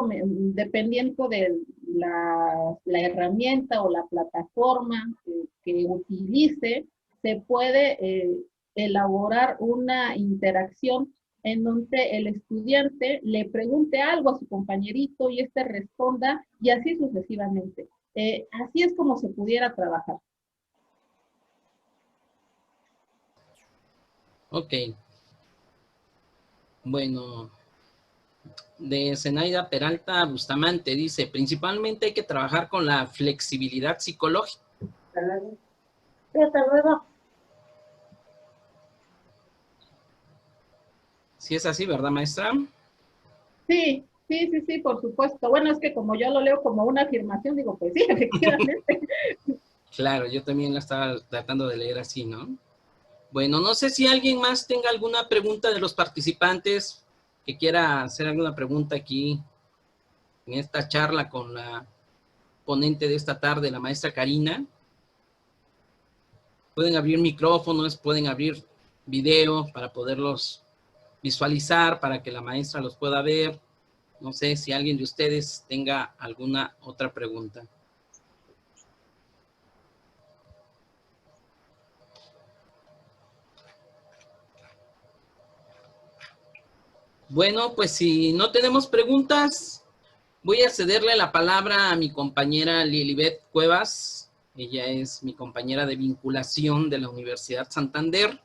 dependiendo de la herramienta o la plataforma que utilice, se puede elaborar una interacción en donde el estudiante le pregunte algo a su compañerito y éste responda y así sucesivamente. Así es como se pudiera trabajar. Ok. Bueno, de Zenaida Peralta Bustamante dice, principalmente hay que trabajar con la flexibilidad psicológica. Hasta luego. Sí es así, ¿verdad, maestra? Sí, sí, sí, sí, por supuesto. Bueno, es que como yo lo leo como una afirmación, digo, pues sí, efectivamente. Claro, yo también la estaba tratando de leer así, ¿no? Bueno, no sé si alguien más tenga alguna pregunta de los participantes que quiera hacer alguna pregunta aquí en esta charla con la ponente de esta tarde, la maestra Karina. Pueden abrir micrófonos, pueden abrir video para poderlos visualizar, para que la maestra los pueda ver. No sé si alguien de ustedes tenga alguna otra pregunta. Bueno, pues si no tenemos preguntas, voy a cederle la palabra a mi compañera Lilibet Cuevas. Ella es mi compañera de vinculación de la Universidad Santander.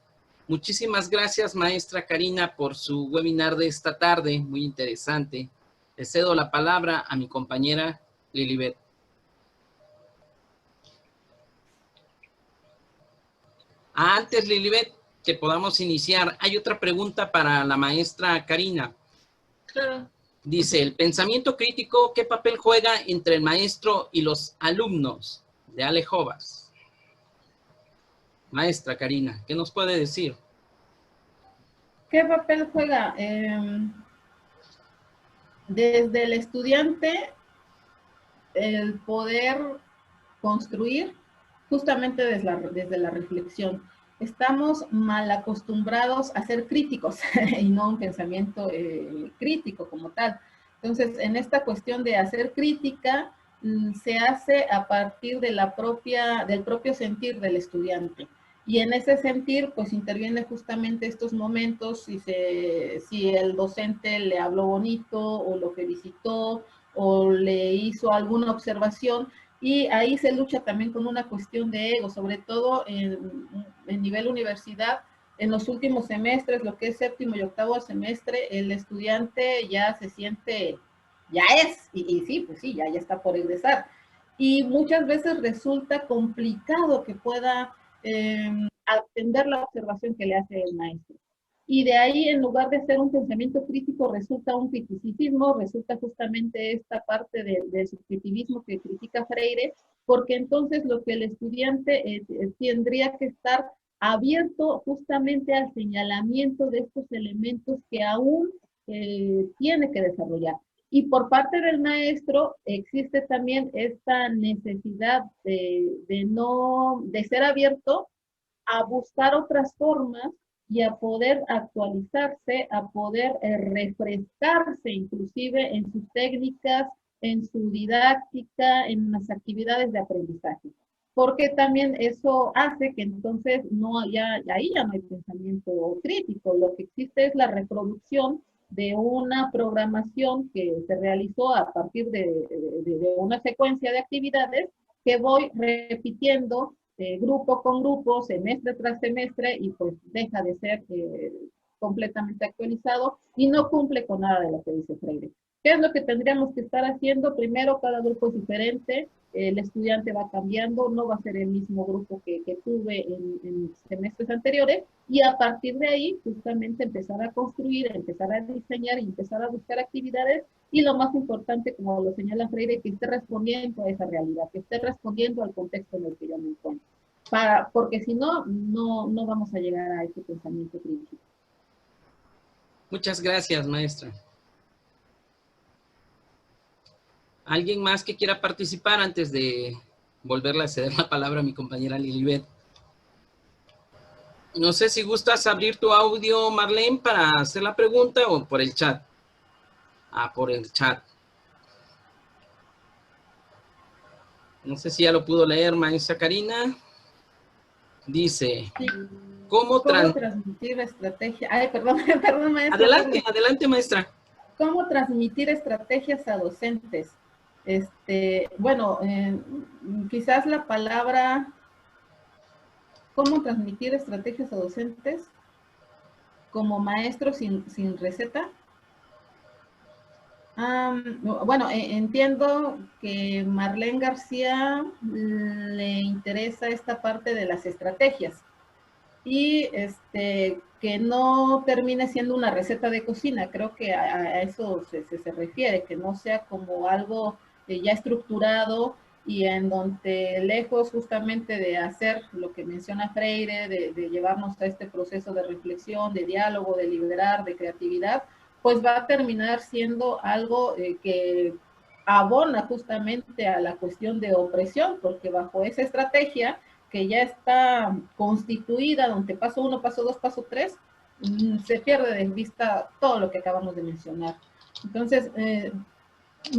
Muchísimas gracias, maestra Karina, por su webinar de esta tarde, muy interesante. Le cedo la palabra a mi compañera Lilibet. Antes, Lilibet, que podamos iniciar, hay otra pregunta para la maestra Karina. Claro. Dice, el pensamiento crítico, ¿qué papel juega entre el maestro y los alumnos? De Ale Jovas. Maestra Karina, ¿qué nos puede decir? ¿Qué papel juega? Desde el estudiante, el poder construir justamente desde la reflexión. Estamos mal acostumbrados a ser críticos y no un pensamiento crítico como tal. Entonces, en esta cuestión de hacer crítica, se hace a partir de del propio sentir del estudiante. Y en ese sentir, pues interviene justamente estos momentos, si el docente le habló bonito o lo felicitó o le hizo alguna observación, y ahí se lucha también con una cuestión de ego, sobre todo en nivel universidad. En los últimos semestres, lo que es séptimo y octavo semestre, el estudiante ya se siente, ya es, y sí, pues sí, ya está por egresar. Y muchas veces resulta complicado que pueda atender la observación que le hace el maestro. Y de ahí, en lugar de ser un pensamiento crítico, resulta un criticismo, resulta justamente esta parte del subjetivismo que critica Freire, porque entonces lo que el estudiante tendría que estar abierto justamente al señalamiento de estos elementos que aún tiene que desarrollar. Y por parte del maestro existe también esta necesidad de ser abierto a buscar otras formas y a poder actualizarse, a poder refrescarse inclusive en sus técnicas, en su didáctica, en las actividades de aprendizaje. Porque también eso hace que entonces ahí ya no hay pensamiento crítico, lo que existe es la reproducción de una programación que se realizó a partir de una secuencia de actividades que voy repitiendo grupo con grupo, semestre tras semestre, y pues deja de ser completamente actualizado y no cumple con nada de lo que dice Freire. ¿Qué es lo que tendríamos que estar haciendo? Primero, cada grupo es diferente, el estudiante va cambiando, no va a ser el mismo grupo que tuve en semestres anteriores, y a partir de ahí, justamente empezar a construir, empezar a diseñar y empezar a buscar actividades, y lo más importante, como lo señala Freire, que esté respondiendo a esa realidad, que esté respondiendo al contexto en el que yo me encuentro. Porque si no, no vamos a llegar a ese pensamiento crítico. Muchas gracias, maestra. ¿Alguien más que quiera participar antes de volverle a ceder la palabra a mi compañera Lilibet? No sé si gustas abrir tu audio, Marlene, para hacer la pregunta o por el chat. Por el chat. No sé si ya lo pudo leer, maestra Karina. Dice, Sí. ¿Cómo transmitir estrategia? Ay, perdón, perdón, maestra. Adelante, adelante, maestra. ¿Cómo transmitir estrategias a docentes? Bueno, quizás la palabra, ¿cómo transmitir estrategias a docentes? Como maestro sin receta. Bueno, entiendo que Marlene García le interesa esta parte de las estrategias y que no termine siendo una receta de cocina. Creo que a eso se refiere, que no sea como algo ya estructurado y en donde lejos justamente de hacer lo que menciona Freire, de llevarnos a este proceso de reflexión, de diálogo, de liberar, de creatividad, pues va a terminar siendo algo que abona justamente a la cuestión de opresión, porque bajo esa estrategia que ya está constituida, donde paso 1, paso 2, paso 3, se pierde de vista todo lo que acabamos de mencionar. Entonces,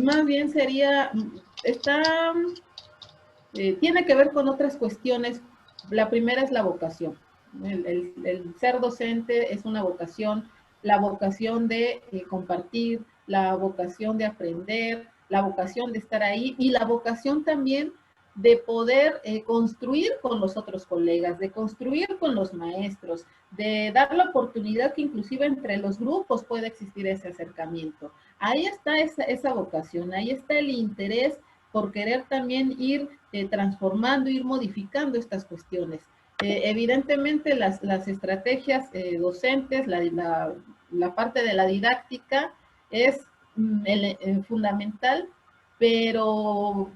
más bien sería, tiene que ver con otras cuestiones. La primera es la vocación. El ser docente es una vocación, la vocación de compartir, la vocación de aprender, la vocación de estar ahí y la vocación también de poder construir con los otros colegas, de construir con los maestros, de dar la oportunidad que inclusive entre los grupos pueda existir ese acercamiento. Ahí está esa vocación, ahí está el interés por querer también ir transformando, ir modificando estas cuestiones. Evidentemente las estrategias docentes, la parte de la didáctica es fundamental, pero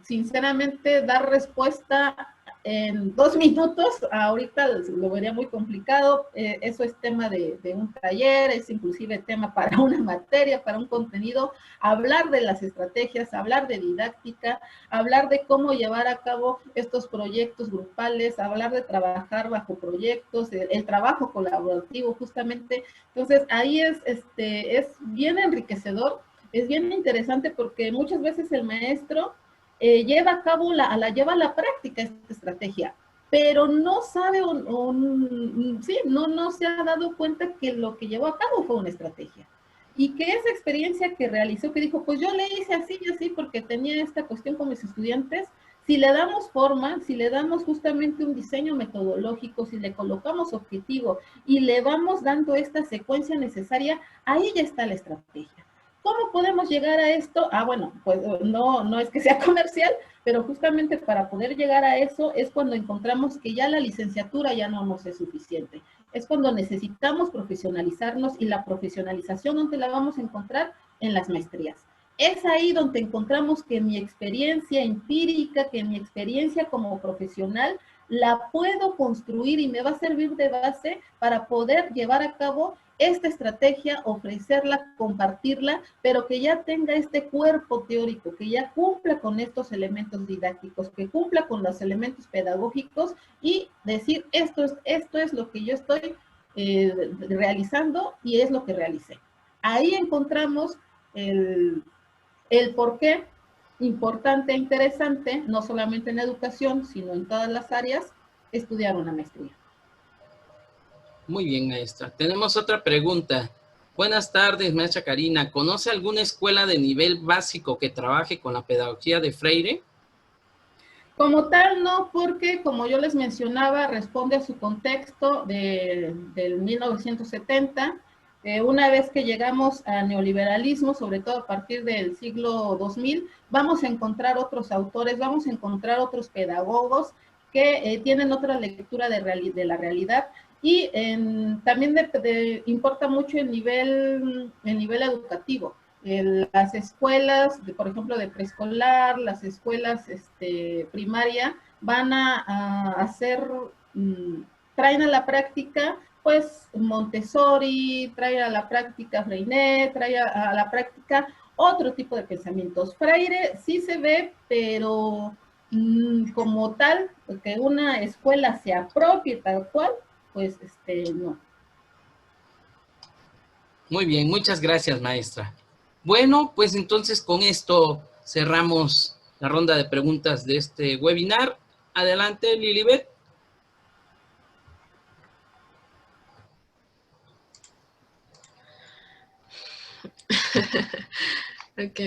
sinceramente dar respuesta en 2 minutos, ahorita lo vería muy complicado. Eso es tema de un taller, es inclusive tema para una materia, para un contenido. Hablar de las estrategias, hablar de didáctica, hablar de cómo llevar a cabo estos proyectos grupales, hablar de trabajar bajo proyectos, el trabajo colaborativo justamente. Entonces ahí es bien enriquecedor, es bien interesante porque muchas veces el maestro lleva a cabo, lleva a la práctica esta estrategia, pero no sabe no se ha dado cuenta que lo que llevó a cabo fue una estrategia. Y que esa experiencia que realizó, que dijo, pues yo le hice así y así porque tenía esta cuestión con mis estudiantes, si le damos forma, si le damos justamente un diseño metodológico, si le colocamos objetivo y le vamos dando esta secuencia necesaria, ahí ya está la estrategia. ¿Cómo podemos llegar a esto? Bueno, pues no es que sea comercial, pero justamente para poder llegar a eso es cuando encontramos que ya la licenciatura ya no nos es suficiente. Es cuando necesitamos profesionalizarnos y la profesionalización, ¿dónde la vamos a encontrar? En las maestrías. Es ahí donde encontramos que mi experiencia empírica, que mi experiencia como profesional, la puedo construir y me va a servir de base para poder llevar a cabo esta estrategia, ofrecerla, compartirla, pero que ya tenga este cuerpo teórico, que ya cumpla con estos elementos didácticos, que cumpla con los elementos pedagógicos y decir, esto es lo que yo estoy realizando y es lo que realicé. Ahí encontramos el por qué importante e interesante, no solamente en educación, sino en todas las áreas, estudiar una maestría. Muy bien, maestra. Tenemos otra pregunta. Buenas tardes, maestra Karina. ¿Conoce alguna escuela de nivel básico que trabaje con la pedagogía de Freire? Como tal, no, porque como yo les mencionaba, responde a su contexto del 1970. Una vez que llegamos al neoliberalismo, sobre todo a partir del siglo 2000, vamos a encontrar otros autores, vamos a encontrar otros pedagogos que tienen otra lectura de la realidad. Y también importa mucho el nivel educativo. Las escuelas, por ejemplo, de preescolar, las escuelas primaria, van a hacer, traen a la práctica, pues, Montessori, traen a la práctica Freinet, traen a la práctica otro tipo de pensamientos. Freire sí se ve, pero como tal, que una escuela se apropie tal cual, pues no. Muy bien, muchas gracias, maestra. Bueno, pues entonces con esto cerramos la ronda de preguntas de este webinar. Adelante, Lilibet. Ok.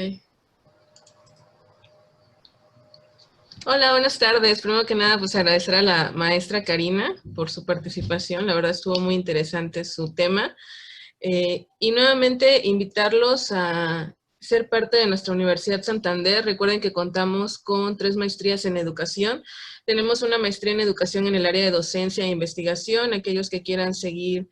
Hola, buenas tardes. Primero que nada, pues agradecer a la maestra Karina por su participación. La verdad estuvo muy interesante su tema. Y nuevamente invitarlos a ser parte de nuestra Universidad Santander. Recuerden que contamos con 3 maestrías en educación. Tenemos una maestría en educación en el área de docencia e investigación. Aquellos que quieran seguir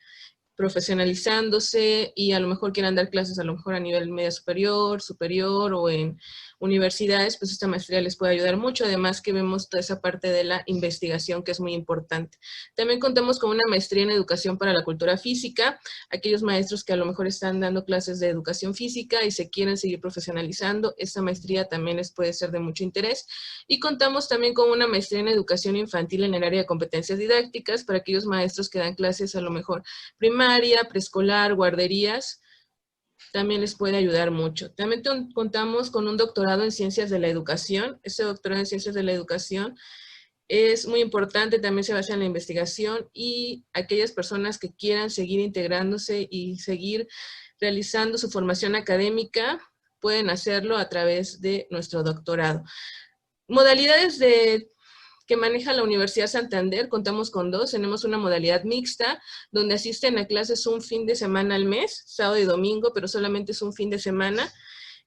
profesionalizándose y a lo mejor quieran dar clases a lo mejor a nivel medio superior, superior o en universidades, pues esta maestría les puede ayudar mucho, además que vemos toda esa parte de la investigación que es muy importante. También contamos con una maestría en educación para la cultura física, aquellos maestros que a lo mejor están dando clases de educación física y se quieren seguir profesionalizando, esta maestría también les puede ser de mucho interés. Y contamos también con una maestría en educación infantil en el área de competencias didácticas para aquellos maestros que dan clases a lo mejor primaria, preescolar, guarderías, también les puede ayudar mucho. También contamos con un doctorado en Ciencias de la Educación. Este doctorado en Ciencias de la Educación es muy importante, también se basa en la investigación y aquellas personas que quieran seguir integrándose y seguir realizando su formación académica pueden hacerlo a través de nuestro doctorado. Modalidades que maneja la Universidad Santander, contamos con 2, tenemos una modalidad mixta, donde asisten a clases un fin de semana al mes, sábado y domingo, pero solamente es un fin de semana,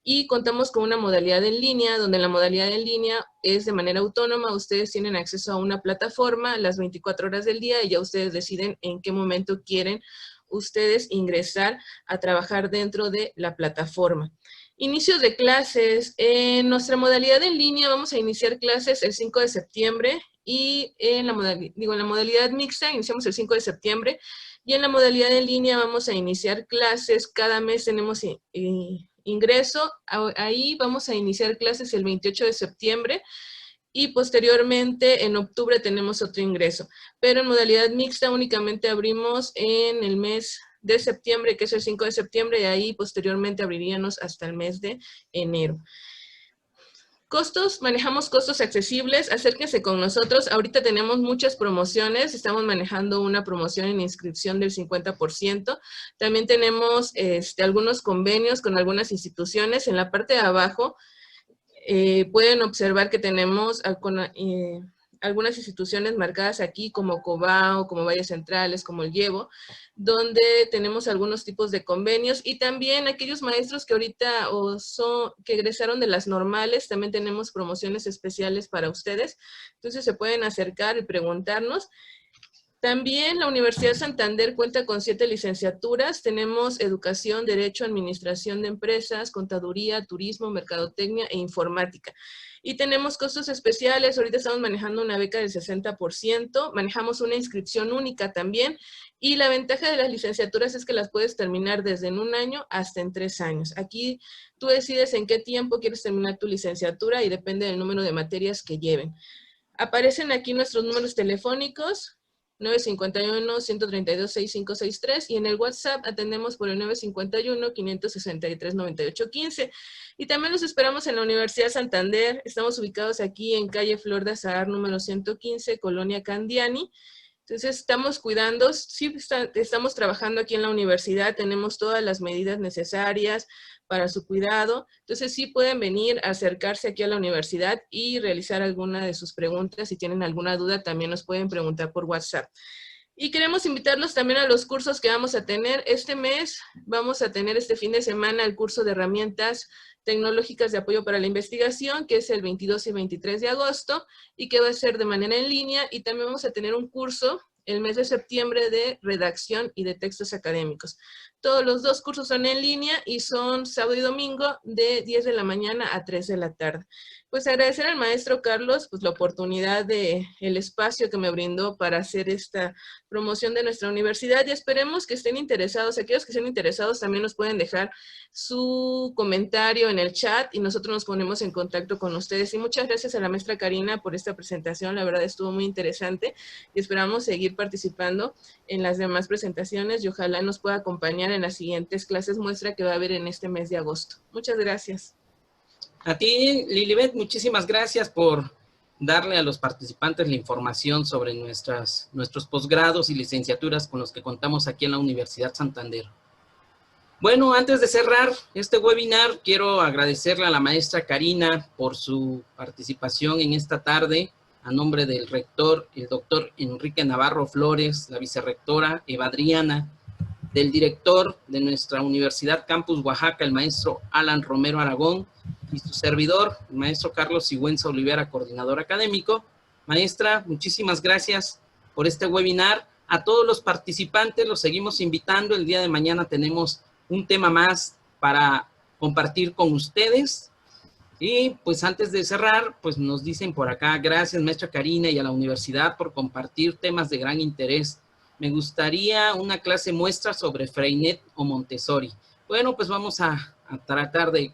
y contamos con una modalidad en línea, donde la modalidad en línea es de manera autónoma, ustedes tienen acceso a una plataforma las 24 horas del día, y ya ustedes deciden en qué momento quieren ustedes ingresar a trabajar dentro de la plataforma. Inicios de clases. En nuestra modalidad en línea vamos a iniciar clases el 5 de septiembre y en la modalidad mixta iniciamos el 5 de septiembre y en la modalidad en línea vamos a iniciar clases. Cada mes tenemos ingreso. Ahí vamos a iniciar clases el 28 de septiembre y posteriormente en octubre tenemos otro ingreso. Pero en modalidad mixta únicamente abrimos en el mes de septiembre, que es el 5 de septiembre, y ahí posteriormente abriríamos hasta el mes de enero. Costos, manejamos costos accesibles, acérquense con nosotros. Ahorita tenemos muchas promociones, estamos manejando una promoción en inscripción del 50%. También tenemos algunos convenios con algunas instituciones. En la parte de abajo pueden observar que tenemos algunas instituciones marcadas aquí como Cobao, como Valles Centrales, como el Llevo, donde tenemos algunos tipos de convenios y también aquellos maestros que ahorita que egresaron de las normales, también tenemos promociones especiales para ustedes, entonces se pueden acercar y preguntarnos. También la Universidad Santander cuenta con 7 licenciaturas. Tenemos Educación, Derecho, Administración de Empresas, Contaduría, Turismo, Mercadotecnia e Informática. Y tenemos costos especiales. Ahorita estamos manejando una beca del 60%. Manejamos una inscripción única también. Y la ventaja de las licenciaturas es que las puedes terminar desde en 1 año hasta en 3 años. Aquí tú decides en qué tiempo quieres terminar tu licenciatura y depende del número de materias que lleven. Aparecen aquí nuestros números telefónicos. 951-132-6563 y en el WhatsApp atendemos por el 951-563-9815. Y también los esperamos en la Universidad Santander. Estamos ubicados aquí en calle Flor de Azahar, número 115, Colonia Candiani. Entonces estamos cuidando, sí estamos trabajando aquí en la universidad, tenemos todas las medidas necesarias para su cuidado. Entonces sí pueden venir a acercarse aquí a la universidad y realizar alguna de sus preguntas. Si tienen alguna duda también nos pueden preguntar por WhatsApp. Y queremos invitarlos también a los cursos que vamos a tener. Este mes vamos a tener este fin de semana el curso de herramientas tecnológicas de apoyo para la investigación, que es el 22 y 23 de agosto, y que va a ser de manera en línea, y también vamos a tener un curso el mes de septiembre de redacción y de textos académicos. Todos los 2 cursos son en línea y son sábado y domingo de 10 de la mañana a 3 de la tarde. Pues agradecer al maestro Carlos pues la oportunidad de el espacio que me brindó para hacer esta promoción de nuestra universidad y esperemos que estén interesados, aquellos que estén interesados también nos pueden dejar su comentario en el chat y nosotros nos ponemos en contacto con ustedes. Y muchas gracias a la maestra Karina por esta presentación, la verdad estuvo muy interesante y esperamos seguir participando en las demás presentaciones y ojalá nos pueda acompañar en las siguientes clases muestra que va a haber en este mes de agosto. Muchas gracias. A ti, Lilibet, muchísimas gracias por darle a los participantes la información sobre nuestros posgrados y licenciaturas con los que contamos aquí en la Universidad Santander. Bueno, antes de cerrar este webinar, quiero agradecerle a la maestra Karina por su participación en esta tarde, a nombre del rector, el doctor Enrique Navarro Flores, la vicerrectora Eva Adriana, del director de nuestra Universidad Campus Oaxaca, el maestro Alan Romero Aragón, y su servidor, el maestro Carlos Sigüenza Olivera, coordinador académico. Maestra, muchísimas gracias por este webinar. A todos los participantes los seguimos invitando. El día de mañana tenemos un tema más para compartir con ustedes. Y pues antes de cerrar, pues nos dicen por acá, gracias maestra Karina y a la universidad por compartir temas de gran interés. Me gustaría una clase muestra sobre Freinet o Montessori. Bueno, pues vamos a tratar de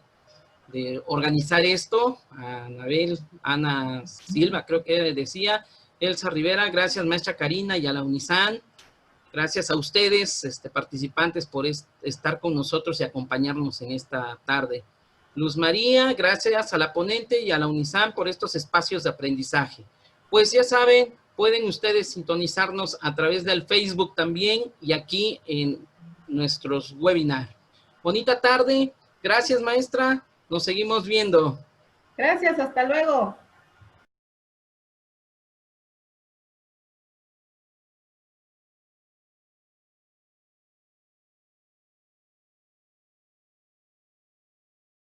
organizar esto. A Anabel, Ana Silva, creo que decía, Elsa Rivera, gracias maestra Karina y a la UNISAN. Gracias a ustedes, participantes, por estar con nosotros y acompañarnos en esta tarde. Luz María, gracias a la ponente y a la UNISAN por estos espacios de aprendizaje. Pues ya saben, pueden ustedes sintonizarnos a través del Facebook también y aquí en nuestros webinars. Bonita tarde. Gracias, maestra. Nos seguimos viendo. Gracias, hasta luego.